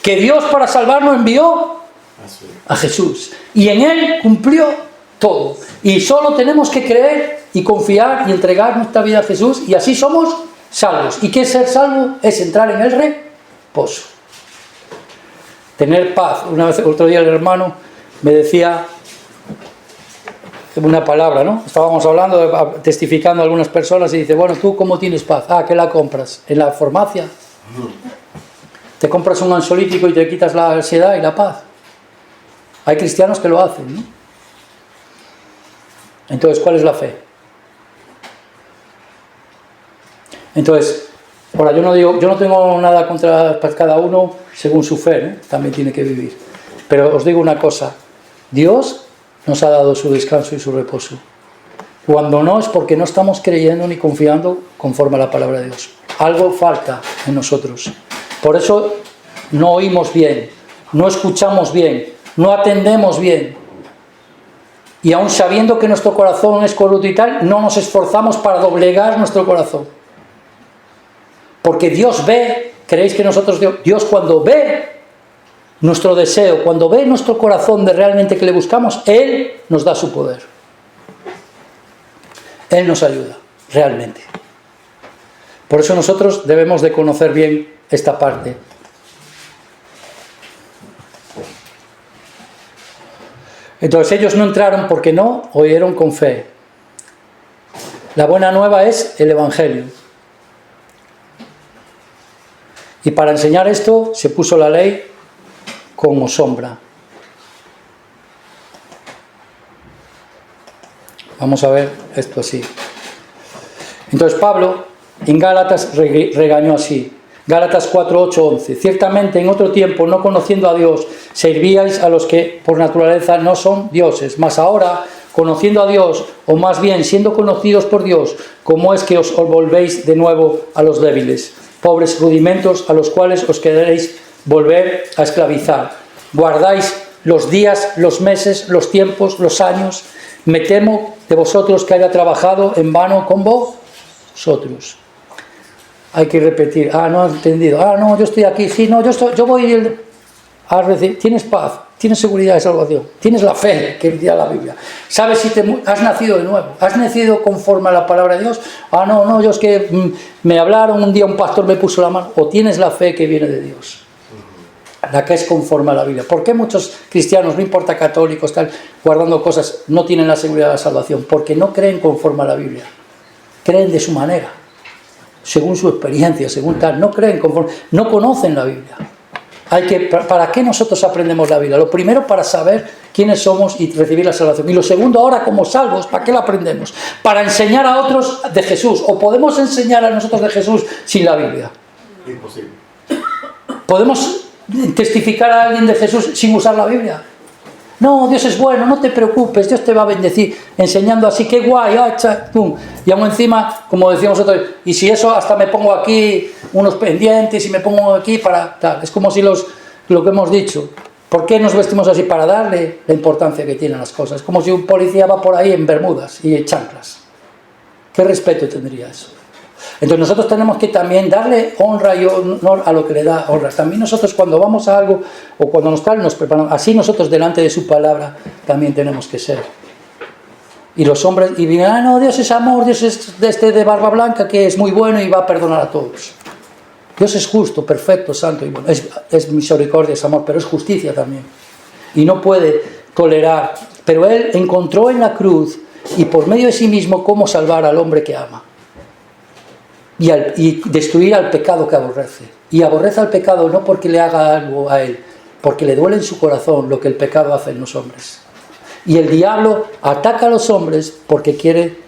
Que Dios para salvarnos envió a Jesús. Y en Él cumplió todo. Y solo tenemos que creer y confiar y entregar nuestra vida a Jesús, y así somos salvos. ¿Y qué es ser salvo? Es entrar en el reposo. Tener paz. Una vez, otro día el hermano me decía una palabra, ¿no? Estábamos hablando, testificando a algunas personas, y dice, bueno, ¿tú cómo tienes paz? Ah, ¿qué la compras? ¿En la farmacia? Te compras un ansiolítico y te quitas la ansiedad y la paz. Hay cristianos que lo hacen, ¿no? Entonces, ¿cuál es la fe? Entonces, ahora yo no tengo nada contra cada uno según su fe, ¿no? También tiene que vivir. Pero os digo una cosa, Dios nos ha dado su descanso y su reposo. Cuando no, es porque no estamos creyendo ni confiando conforme a la palabra de Dios. Algo falta en nosotros. Por eso no oímos bien, no escuchamos bien, no atendemos bien. Y aun sabiendo que nuestro corazón es corrupto y tal, no nos esforzamos para doblegar nuestro corazón. Porque Dios ve, ¿creéis que nosotros, Dios cuando ve nuestro deseo, cuando ve nuestro corazón de realmente que le buscamos, Él nos da su poder. Él nos ayuda, realmente. Por eso nosotros debemos de conocer bien esta parte. Entonces ellos no entraron porque no oyeron con fe. La buena nueva es el Evangelio. Y para enseñar esto se puso la ley como sombra. Vamos a ver esto así. Entonces Pablo en Gálatas regañó así. Gálatas 4, 8, 11. Ciertamente en otro tiempo, no conociendo a Dios, servíais a los que por naturaleza no son dioses. Mas ahora, conociendo a Dios, o más bien siendo conocidos por Dios, ¿cómo es que os volvéis de nuevo a los débiles? Pobres rudimentos a los cuales os queréis volver a esclavizar. Guardáis los días, los meses, los tiempos, los años. Me temo de vosotros que haya trabajado en vano con vosotros. Hay que repetir, no has entendido, no, yo estoy aquí, sí, no, yo voy a recibir, tienes paz, tienes seguridad de salvación, tienes la fe que dice la Biblia, sabes si has nacido de nuevo, has nacido conforme a la palabra de Dios, no, yo es que me hablaron un día, un pastor me puso la mano, o tienes la fe que viene de Dios, la que es conforme a la Biblia. ¿Por qué muchos cristianos, no importa católicos, tal, guardando cosas, no tienen la seguridad de la salvación? Porque no creen conforme a la Biblia, creen de su manera, según su experiencia, según tal, no creen conforme, no conocen la Biblia. ¿Para qué nosotros aprendemos la Biblia? Lo primero, para saber quiénes somos y recibir la salvación. Y lo segundo, ahora como salvos, ¿para qué la aprendemos? Para enseñar a otros de Jesús. ¿O podemos enseñar a nosotros de Jesús sin la Biblia? Imposible. ¿Podemos testificar a alguien de Jesús sin usar la Biblia? No, Dios es bueno, no te preocupes, Dios te va a bendecir, enseñando así, qué guay, pum. Y aún encima, como decíamos nosotros, y si eso hasta me pongo aquí unos pendientes y me pongo aquí para tal. Es como si lo que hemos dicho, ¿por qué nos vestimos así? Para darle la importancia que tienen las cosas. Es como si un policía va por ahí en bermudas y en chanclas. ¿Qué respeto tendría eso? Entonces nosotros tenemos que también darle honra y honor a lo que le da honra. También nosotros cuando vamos a algo o cuando nos preparamos, así nosotros delante de su palabra también tenemos que ser. Y los hombres, y dirán, no, Dios es amor, Dios es de barba blanca que es muy bueno y va a perdonar a todos. Dios es justo, perfecto, santo y bueno. Es misericordia, es amor, pero es justicia también. Y no puede tolerar. Pero Él encontró en la cruz y por medio de sí mismo cómo salvar al hombre que ama. Y destruir al pecado que aborrece. Y aborrece al pecado no porque le haga algo a Él, porque le duele en su corazón lo que el pecado hace en los hombres. Y el diablo ataca a los hombres porque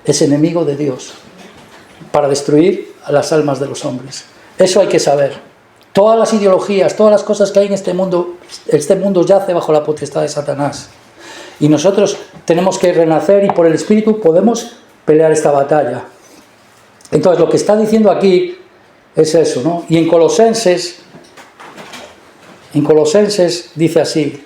es enemigo de Dios, para destruir a las almas de los hombres. Eso hay que saber. Todas las ideologías, todas las cosas que hay en este mundo yace bajo la potestad de Satanás. Y nosotros tenemos que renacer y por el Espíritu podemos pelear esta batalla. Entonces lo que está diciendo aquí es eso, ¿no? Y en Colosenses dice así,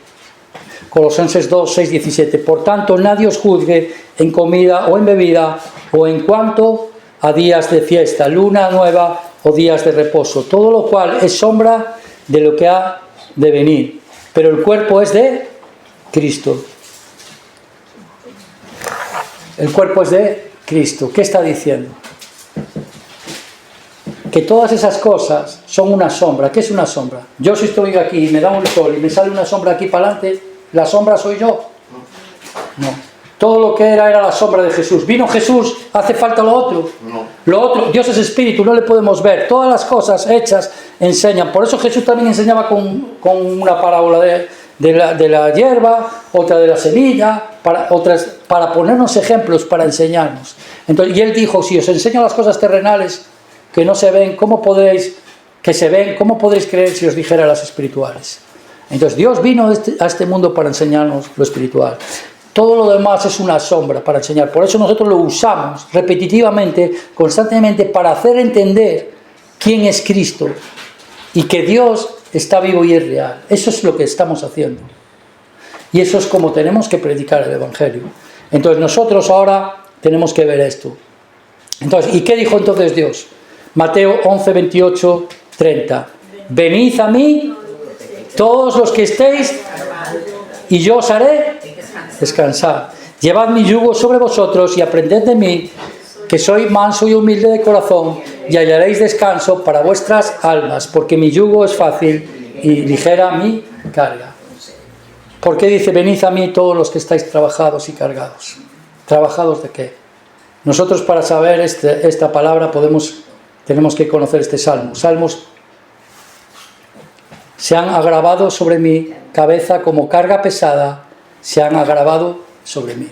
Colosenses 2, 6, 17, por tanto nadie os juzgue en comida o en bebida o en cuanto a días de fiesta, luna nueva o días de reposo, todo lo cual es sombra de lo que ha de venir, pero el cuerpo es de Cristo. El cuerpo es de Cristo. ¿Qué está diciendo? Que todas esas cosas son una sombra. ¿Qué es una sombra? Yo si estoy aquí y me da un sol y me sale una sombra aquí para adelante, ¿la sombra soy yo? No. Todo lo que era la sombra de Jesús. ¿Vino Jesús? ¿Hace falta lo otro? No. Lo otro, Dios es espíritu, no le podemos ver. Todas las cosas hechas enseñan. Por eso Jesús también enseñaba con una parábola de la hierba, otra de la semilla, para ponernos ejemplos, para enseñarnos. Entonces, y Él dijo, si os enseño las cosas terrenales que no se ven, ¿cómo podréis creer si os dijera las espirituales? Entonces Dios vino a este mundo para enseñarnos lo espiritual. Todo lo demás es una sombra para enseñar. Por eso nosotros lo usamos repetitivamente, constantemente, para hacer entender quién es Cristo y que Dios está vivo y es real. Eso es lo que estamos haciendo. Y eso es como tenemos que predicar el Evangelio. Entonces nosotros ahora tenemos que ver esto. Entonces, ¿y qué dijo entonces Dios? Mateo 11, 28, 30. Venid a mí todos los que estéis y yo os haré descansar. Llevad mi yugo sobre vosotros y aprended de mí, que soy manso y humilde de corazón, y hallaréis descanso para vuestras almas, porque mi yugo es fácil y ligera mi carga. ¿Por qué dice, venid a mí todos los que estáis trabajados y cargados? ¿Trabajados de qué? Nosotros para saber esta palabra tenemos que conocer este salmo. Salmos se han agravado sobre mi cabeza como carga pesada, se han agravado sobre mí.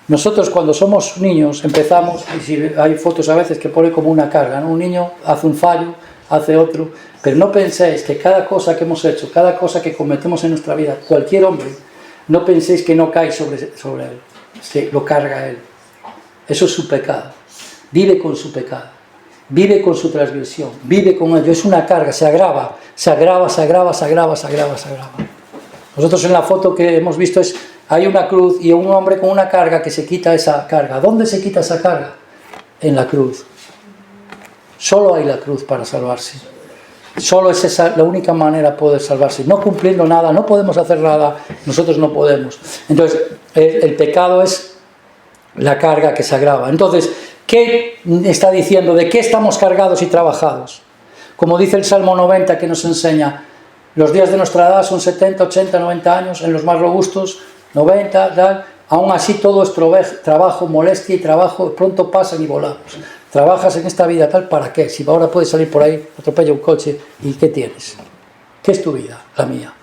Nosotros cuando somos niños empezamos, y si hay fotos a veces que pone como una carga, ¿no? Un niño hace un fallo, hace otro, pero no penséis que cada cosa que hemos hecho, cada cosa que cometemos en nuestra vida, cualquier hombre, no penséis que no cae sobre él, es que lo carga él. Eso es su pecado. Vive con su pecado, vive con su transgresión, vive con ello, es una carga, se agrava. Nosotros en la foto que hemos visto hay una cruz y un hombre con una carga que se quita esa carga. ¿Dónde se quita esa carga? En la cruz. Solo hay la cruz para salvarse. Solo es esa la única manera de poder salvarse. No cumpliendo nada, no podemos hacer nada, nosotros no podemos. Entonces, el pecado es la carga que se agrava. Entonces, ¿qué está diciendo? ¿De qué estamos cargados y trabajados? Como dice el Salmo 90 que nos enseña, los días de nuestra edad son 70, 80, 90 años, en los más robustos, 90, tal. Aún así todo es trabajo, molestia y trabajo, pronto pasan y volamos. Trabajas en esta vida tal, ¿para qué? Si ahora puedes salir por ahí, atropella un coche, ¿y qué tienes? ¿Qué es tu vida? La mía.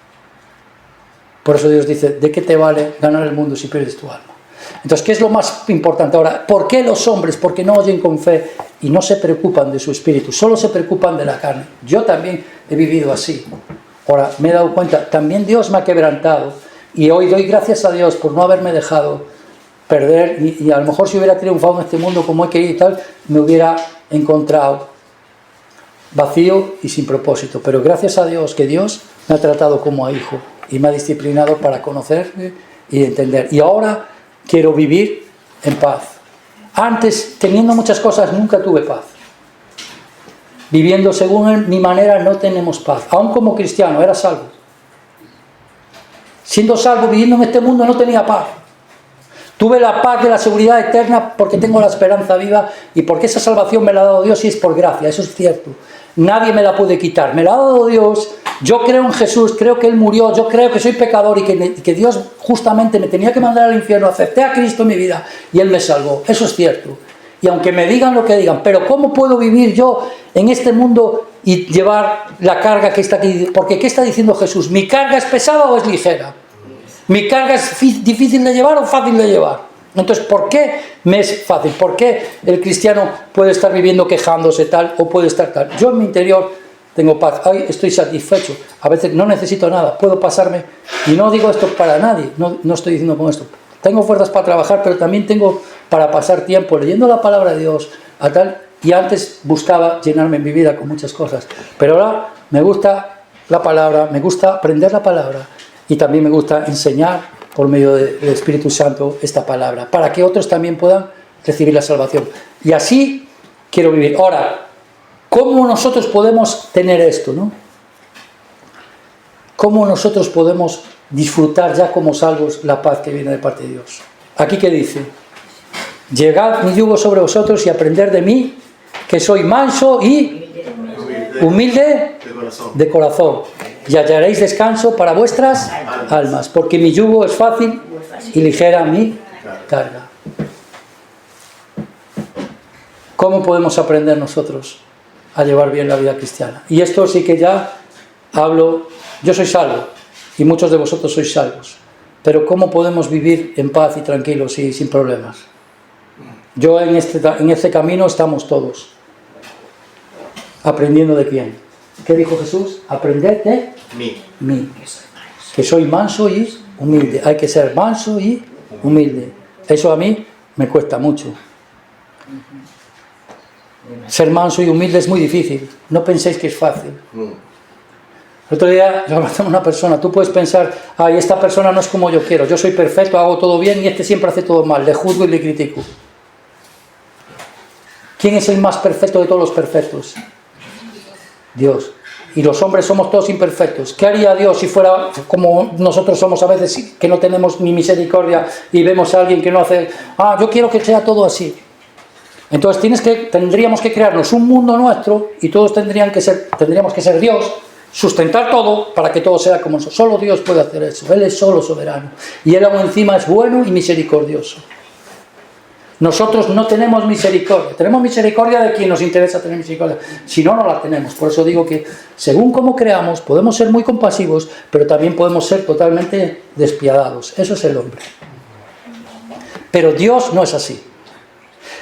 Por eso Dios dice, ¿de qué te vale ganar el mundo si pierdes tu alma? Entonces, ¿qué es lo más importante ahora? ¿Por qué los hombres? Porque no oyen con fe y no se preocupan de su espíritu, solo se preocupan de la carne. Yo también he vivido así. Ahora, me he dado cuenta, también Dios me ha quebrantado y hoy doy gracias a Dios por no haberme dejado perder y a lo mejor si hubiera triunfado en este mundo como he querido y tal, me hubiera encontrado vacío y sin propósito. Pero gracias a Dios que Dios me ha tratado como a hijo y me ha disciplinado para conocerme y entender. Y ahora quiero vivir en paz. Antes, teniendo muchas cosas, nunca tuve paz. viviendo según mi manera, no tenemos paz. Aún como cristiano, era salvo. Siendo salvo, viviendo en este mundo, no tenía paz. Tuve la paz de la seguridad eterna porque tengo la esperanza viva y porque esa salvación me la ha dado Dios y es por gracia, eso es cierto. Nadie me la puede quitar, me la ha dado Dios. Yo creo en Jesús, creo que Él murió, yo creo que soy pecador y que Dios justamente me tenía que mandar al infierno. Acepté a Cristo en mi vida y Él me salvó, eso es cierto. Y aunque me digan lo que digan, pero ¿cómo puedo vivir yo en este mundo y llevar la carga que está aquí? Porque ¿qué está diciendo Jesús? ¿Mi carga es pesada o es ligera? ¿Mi carga es difícil de llevar o fácil de llevar? Entonces, ¿por qué me es fácil? ¿Por qué el cristiano puede estar viviendo quejándose tal o puede estar tal? Yo en mi interior tengo paz, ay, estoy satisfecho, a veces no necesito nada, puedo pasarme, y no digo esto para nadie, no estoy diciendo con esto. Tengo fuerzas para trabajar, pero también tengo para pasar tiempo leyendo la palabra de Dios, a tal, y antes buscaba llenarme en mi vida con muchas cosas, pero ahora me gusta la palabra, me gusta aprender la palabra, y también me gusta enseñar por medio del Espíritu Santo esta palabra, para que otros también puedan recibir la salvación. Y así quiero vivir. Ahora, ¿cómo nosotros podemos tener esto, no? ¿Cómo nosotros podemos disfrutar ya como salvos la paz que viene de parte de Dios? Aquí que dice: llegad mi yugo sobre vosotros y aprender de mí, que soy manso y humilde de corazón, y hallaréis descanso para vuestras almas, porque mi yugo es fácil y ligera mi carga. ¿Cómo podemos aprender nosotros a llevar bien la vida cristiana? Y esto sí que ya hablo, yo soy salvo y muchos de vosotros sois salvos, pero ¿cómo podemos vivir en paz y tranquilos y sin problemas? Yo en este camino estamos todos aprendiendo. ¿De quién? ¿Qué dijo Jesús? Aprended de mí, que soy manso y humilde. Hay que ser manso y humilde. Eso a mí me cuesta mucho. Ser manso y humilde es muy difícil. No penséis que es fácil. El otro día yo hablaba con una persona. Tú puedes pensar: ay, esta persona no es como yo quiero, yo soy perfecto, hago todo bien, y este siempre hace todo mal, le juzgo y le critico. ¿Quién es el más perfecto de todos los perfectos? Dios. Y los hombres somos todos imperfectos. ¿Qué haría Dios si fuera como nosotros somos a veces, que no tenemos ni misericordia y vemos a alguien que no hace? Yo quiero que sea todo así. Entonces tendríamos que crearnos un mundo nuestro y todos tendríamos que ser Dios, sustentar todo para que todo sea como nosotros. Solo Dios puede hacer eso. Él es solo soberano. Y Él aún encima es bueno y misericordioso. Nosotros no tenemos misericordia. Tenemos misericordia de quien nos interesa tener misericordia. Si no, no la tenemos. Por eso digo que según cómo creamos, podemos ser muy compasivos, pero también podemos ser totalmente despiadados. Eso es el hombre. Pero Dios no es así.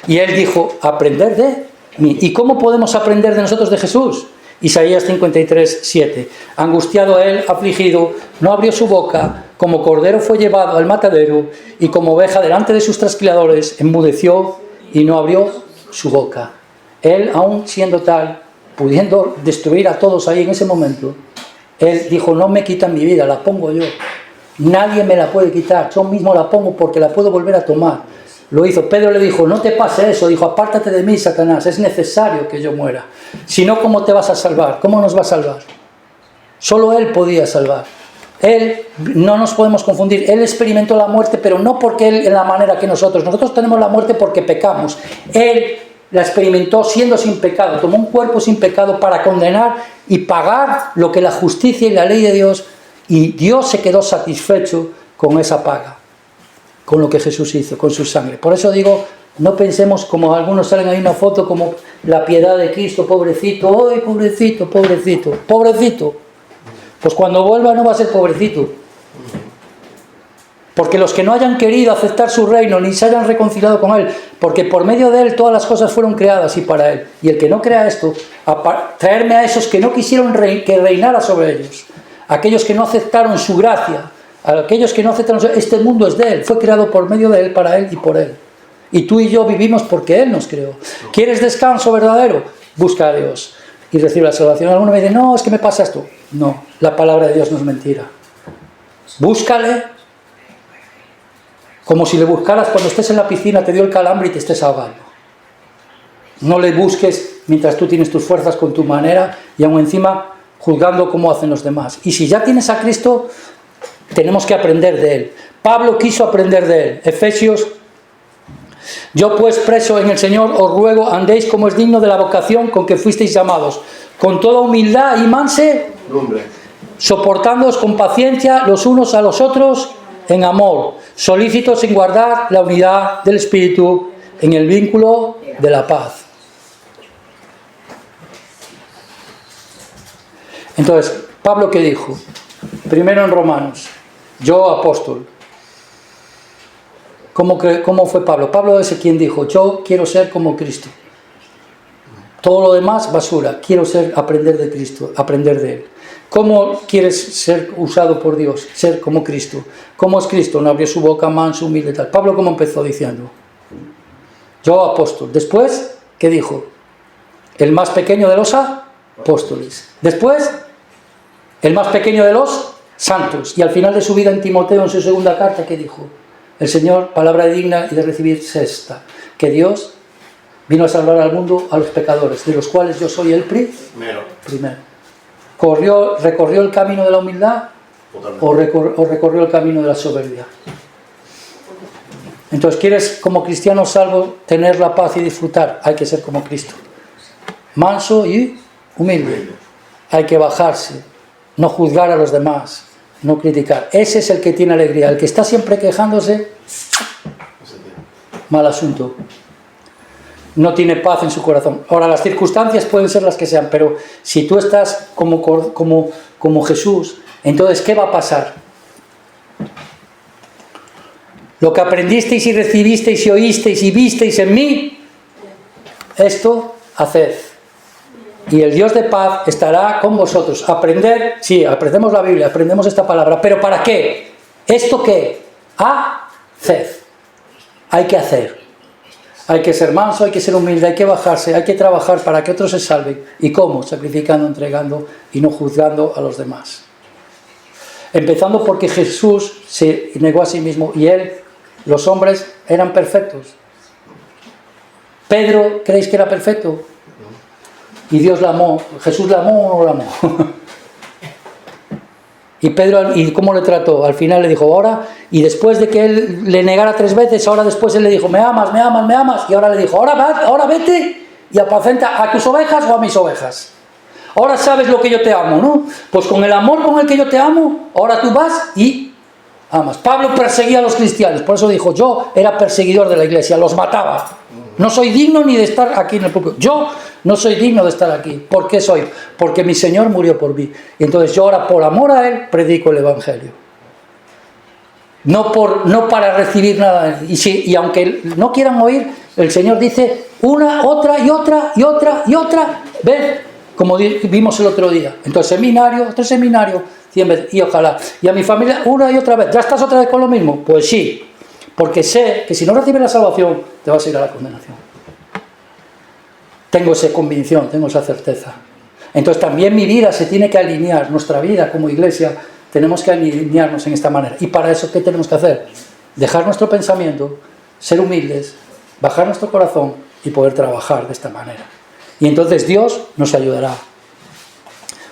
Y Él dijo: aprender de mí. ¿Y cómo podemos aprender de nosotros de Jesús? Isaías 53, 7. Angustiado Él, afligido, no abrió su boca, como cordero fue llevado al matadero, y como oveja delante de sus trasquiladores, enmudeció y no abrió su boca. Él, aún siendo tal, pudiendo destruir a todos ahí en ese momento, Él dijo: no me quitan mi vida, la pongo yo. Nadie me la puede quitar, yo mismo la pongo porque la puedo volver a tomar. Lo hizo. Pedro le dijo: no te pase eso. Dijo: apártate de mí, Satanás, es necesario que yo muera. Si no, ¿cómo te vas a salvar? ¿Cómo nos va a salvar? Solo Él podía salvar. Él, no nos podemos confundir, Él experimentó la muerte, pero no porque Él en la manera que nosotros tenemos la muerte porque pecamos. Él la experimentó siendo sin pecado, tomó un cuerpo sin pecado para condenar y pagar lo que la justicia y la ley de Dios, y Dios se quedó satisfecho con esa paga, con lo que Jesús hizo, con su sangre. Por eso digo, no pensemos como algunos salen ahí una foto como la piedad de Cristo, pobrecito, ¡ay, pobrecito, pobrecito, pobrecito! Pues cuando vuelva no va a ser pobrecito. Porque los que no hayan querido aceptar su reino, ni se hayan reconciliado con Él, porque por medio de Él todas las cosas fueron creadas y para Él. Y el que no crea esto, traerme a esos que no quisieron que reinara sobre ellos, aquellos que no aceptaron su gracia, aquellos que no aceptaron este mundo es de Él, fue creado por medio de Él, para Él y por Él. Y tú y yo vivimos porque Él nos creó. ¿Quieres descanso verdadero? Busca a Dios y recibe la salvación. Alguno me dice: no, es que me pasa esto. No, la palabra de Dios no es mentira. Búscale como si le buscaras cuando estés en la piscina, te dio el calambre y te estés ahogando. No le busques mientras tú tienes tus fuerzas con tu manera y aún encima juzgando cómo hacen los demás. Y si ya tienes a Cristo, tenemos que aprender de Él. Pablo quiso aprender de Él. Efesios: yo pues preso en el Señor os ruego andéis como es digno de la vocación con que fuisteis llamados, con toda humildad y mansedumbre, soportándoos con paciencia los unos a los otros en amor, solícitos en guardar la unidad del Espíritu en el vínculo de la paz. Entonces, Pablo, ¿qué dijo? Primero en Romanos: yo apóstol. ¿Cómo fue Pablo? Pablo es quien dijo: yo quiero ser como Cristo. Todo lo demás, basura. Quiero aprender de Cristo, aprender de Él. ¿Cómo quieres ser usado por Dios? Ser como Cristo. ¿Cómo es Cristo? No abrió su boca, manso, humilde, tal. Pablo, ¿cómo empezó? Diciendo: yo apóstol. Después, ¿qué dijo? El más pequeño de los apóstoles. Después, el más pequeño de los santos. Y al final de su vida en Timoteo, en su segunda carta, ¿qué dijo? El Señor, palabra digna y de recibirse esta: que Dios vino a salvar al mundo, a los pecadores, de los cuales yo soy el primero. ¿Recorrió el camino de la humildad? O recorrió el camino de la soberbia? Entonces, ¿quieres como cristiano salvo tener la paz y disfrutar? Hay que ser como Cristo, manso y humilde. Hay que bajarse, no juzgar a los demás, no criticar. Ese es el que tiene alegría. El que está siempre quejándose, mal asunto, no tiene paz en su corazón. Ahora, las circunstancias pueden ser las que sean, pero si tú estás como Jesús, entonces ¿qué va a pasar? Lo que aprendisteis y recibisteis y oísteis y visteis en mí, esto haced, y el Dios de paz estará con vosotros. Aprender, sí, aprendemos la Biblia, aprendemos esta palabra, pero ¿para qué? ¿Esto qué? Haced. Hay que hacer. Hay que ser manso, hay que ser humilde, hay que bajarse, hay que trabajar para que otros se salven. ¿Y cómo? Sacrificando, entregando y no juzgando a los demás. Empezando porque Jesús se negó a sí mismo y Él, los hombres, eran perfectos. ¿Pedro creéis que era perfecto? Y Dios la amó. ¿Jesús la amó o no la amó? Y Pedro, ¿y cómo le trató? Al final le dijo, ahora, y después de que él le negara 3 veces, ahora después él le dijo, me amas, me amas, me amas, y ahora le dijo, ahora vete y apacenta a tus ovejas o a mis ovejas. Ahora sabes lo que yo te amo, ¿no? Pues con el amor con el que yo te amo, ahora tú vas y amas. Pablo perseguía a los cristianos, por eso dijo, yo era perseguidor de la iglesia, los mataba. No soy digno ni de estar aquí en el público. Yo no soy digno de estar aquí. ¿Por qué soy? Porque mi Señor murió por mí. Y entonces yo ahora, por amor a Él, predico el Evangelio. No para recibir nada. Y aunque no quieran oír, el Señor dice una, otra y otra y otra y otra vez, como vimos el otro día. Entonces seminario, otro seminario, 100 veces. Y ojalá. Y a mi familia una y otra vez. ¿Ya estás otra vez con lo mismo? Pues sí. Porque sé que si no recibes la salvación, te vas a ir a la condenación. Tengo esa convicción, tengo esa certeza. Entonces también mi vida se tiene que alinear, nuestra vida como iglesia, tenemos que alinearnos en esta manera. Y para eso, ¿qué tenemos que hacer? Dejar nuestro pensamiento, ser humildes, bajar nuestro corazón y poder trabajar de esta manera. Y entonces Dios nos ayudará.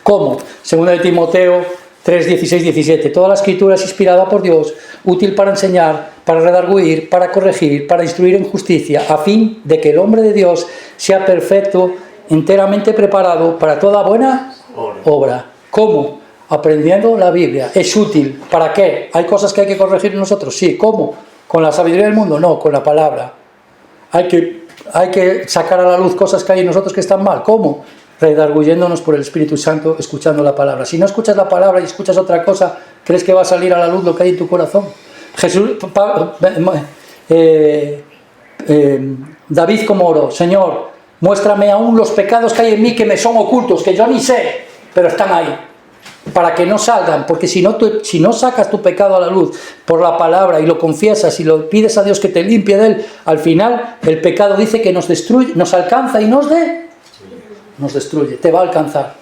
¿Cómo? Segunda de Timoteo 3, 16, 17. Toda la escritura es inspirada por Dios, útil para enseñar, para redarguir, para corregir, para instruir en justicia, a fin de que el hombre de Dios sea perfecto, enteramente preparado para toda buena obra. ¿Cómo? Aprendiendo la Biblia. ¿Es útil? ¿Para qué? ¿Hay cosas que hay que corregir en nosotros? Sí. ¿Cómo? ¿Con la sabiduría del mundo? No, con la palabra. Hay que sacar a la luz cosas que hay en nosotros que están mal. ¿Cómo? Redarguyéndonos por el Espíritu Santo, escuchando la palabra. Si no escuchas la palabra y escuchas otra cosa, ¿crees que va a salir a la luz lo que hay en tu corazón? David como oró, Señor, muéstrame aún los pecados que hay en mí que me son ocultos, que yo ni sé, pero están ahí, para que no salgan, porque si no sacas tu pecado a la luz por la palabra y lo confiesas y lo pides a Dios que te limpie de él, al final el pecado dice que nos destruye, nos alcanza y nos destruye, te va a alcanzar.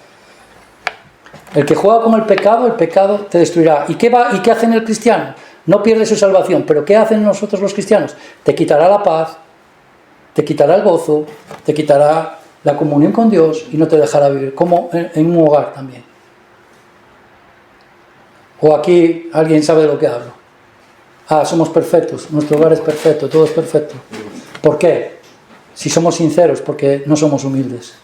El que juega con el pecado te destruirá. ¿Y qué hace en el cristiano? No pierde su salvación, pero ¿qué hacen nosotros los cristianos? Te quitará la paz, te quitará el gozo, te quitará la comunión con Dios y no te dejará vivir, como en un hogar también. O aquí alguien sabe de lo que hablo. Somos perfectos, nuestro hogar es perfecto, todo es perfecto. ¿Por qué? Si somos sinceros, porque no somos humildes.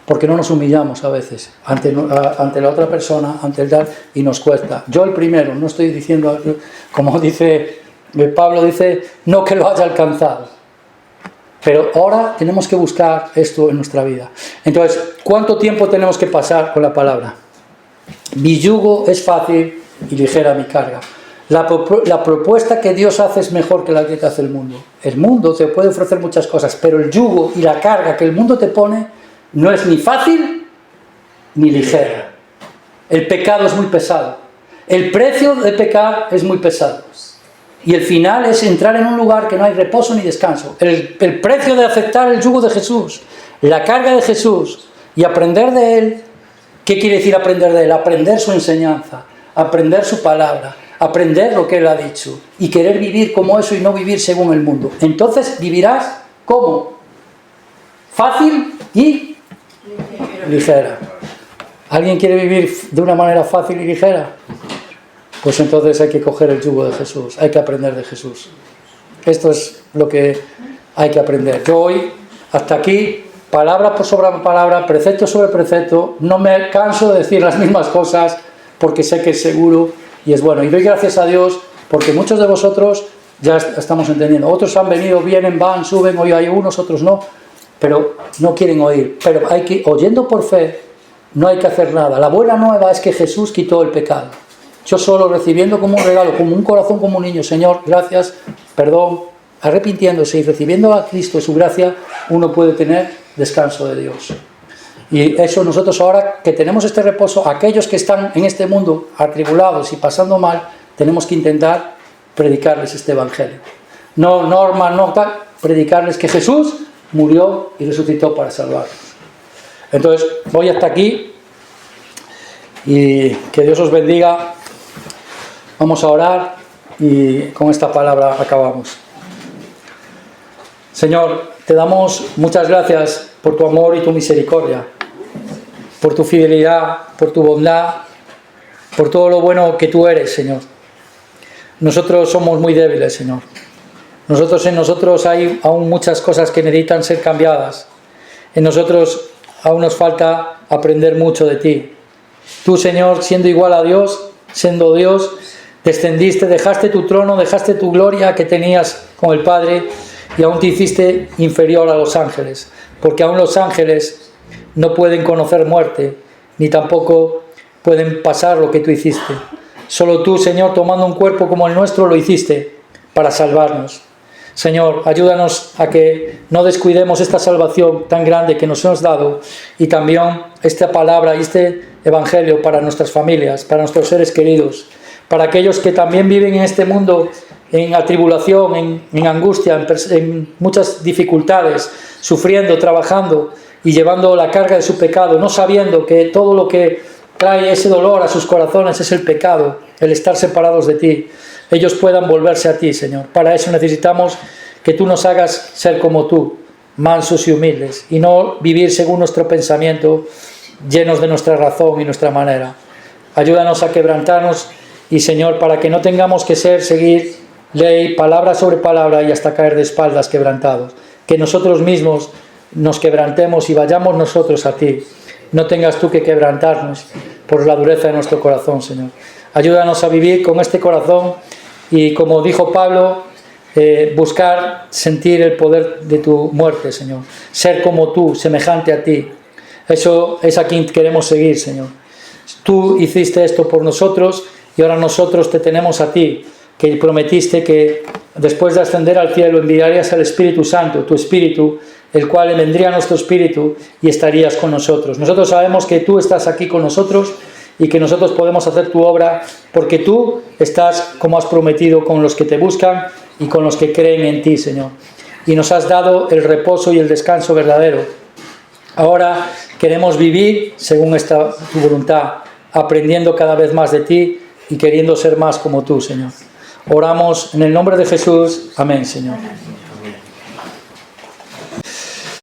Porque no nos humillamos a veces ante la otra persona, ante el dar, y nos cuesta. Yo el primero, no estoy diciendo, como dice Pablo, dice, no que lo haya alcanzado. Pero ahora tenemos que buscar esto en nuestra vida. Entonces, ¿cuánto tiempo tenemos que pasar con la palabra? Mi yugo es fácil y ligera mi carga. La propuesta que Dios hace es mejor que la que te hace el mundo. El mundo te puede ofrecer muchas cosas, pero el yugo y la carga que el mundo te pone no es ni fácil ni ligera. El pecado es muy pesado. El precio de pecar es muy pesado. Y el final es entrar en un lugar que no hay reposo ni descanso. El precio de aceptar el yugo de Jesús, la carga de Jesús y aprender de Él. ¿Qué quiere decir aprender de Él? Aprender su enseñanza, aprender su palabra, aprender lo que Él ha dicho y querer vivir como eso y no vivir según el mundo. Entonces vivirás ¿cómo? Fácil y ligera. ¿Alguien quiere vivir de una manera fácil y ligera? Pues entonces hay que coger el yugo de Jesús, hay que aprender de Jesús. Esto es lo que hay que aprender. Yo hoy, hasta aquí, palabra por sobre palabra, precepto sobre precepto, no me canso de decir las mismas cosas porque sé que es seguro y es bueno. Y doy gracias a Dios porque muchos de vosotros ya estamos entendiendo. Otros han venido, vienen, van, suben, hoy hay unos, otros no, pero no quieren oír. Pero hay que, oyendo por fe, no hay que hacer nada. La buena nueva es que Jesús quitó el pecado. Yo solo recibiendo como un regalo, como un corazón, como un niño, Señor, gracias, perdón, arrepintiéndose y recibiendo a Cristo su gracia, uno puede tener descanso de Dios. Y eso nosotros ahora que tenemos este reposo, aquellos que están en este mundo atribulados y pasando mal, tenemos que intentar predicarles este evangelio. No norma, no tal, predicarles que Jesús murió y resucitó para salvarnos. Entonces, voy hasta aquí y que Dios os bendiga. Vamos a orar y con esta palabra acabamos. Señor, te damos muchas gracias por tu amor y tu misericordia, por tu fidelidad, por tu bondad, por todo lo bueno que tú eres, Señor. Nosotros somos muy débiles, Señor. En nosotros hay aún muchas cosas que necesitan ser cambiadas. En nosotros aún nos falta aprender mucho de ti. Tú, Señor, siendo igual a Dios, siendo Dios, descendiste, dejaste tu trono, dejaste tu gloria que tenías con el Padre y aún te hiciste inferior a los ángeles, porque aún los ángeles no pueden conocer muerte, ni tampoco pueden pasar lo que tú hiciste. Solo tú, Señor, tomando un cuerpo como el nuestro, lo hiciste para salvarnos. Señor, ayúdanos a que no descuidemos esta salvación tan grande que nos has dado y también esta palabra y este evangelio para nuestras familias, para nuestros seres queridos, para aquellos que también viven en este mundo en atribulación, en angustia, en muchas dificultades, sufriendo, trabajando y llevando la carga de su pecado, no sabiendo que todo lo que trae ese dolor a sus corazones es el pecado, el estar separados de ti. Ellos puedan volverse a ti, Señor. Para eso necesitamos que tú nos hagas ser como tú, mansos y humildes, y no vivir según nuestro pensamiento, llenos de nuestra razón y nuestra manera. Ayúdanos a quebrantarnos y, Señor, para que no tengamos que seguir ley, palabra sobre palabra y hasta caer de espaldas quebrantados. Que nosotros mismos nos quebrantemos y vayamos nosotros a ti. No tengas tú que quebrantarnos por la dureza de nuestro corazón, Señor. Ayúdanos a vivir con este corazón y, como dijo Pablo, buscar sentir el poder de tu muerte, Señor. Ser como tú, semejante a ti. Eso es a quien queremos seguir, Señor. Tú hiciste esto por nosotros y ahora nosotros te tenemos a ti, que prometiste que después de ascender al cielo enviarías al Espíritu Santo, tu Espíritu, el cual vendría a nuestro espíritu y estarías con nosotros. Nosotros sabemos que tú estás aquí con nosotros y que nosotros podemos hacer tu obra porque tú estás, como has prometido, con los que te buscan y con los que creen en ti, Señor. Y nos has dado el reposo y el descanso verdadero. Ahora queremos vivir según tu voluntad, aprendiendo cada vez más de ti y queriendo ser más como tú, Señor. Oramos en el nombre de Jesús. Amén, Señor.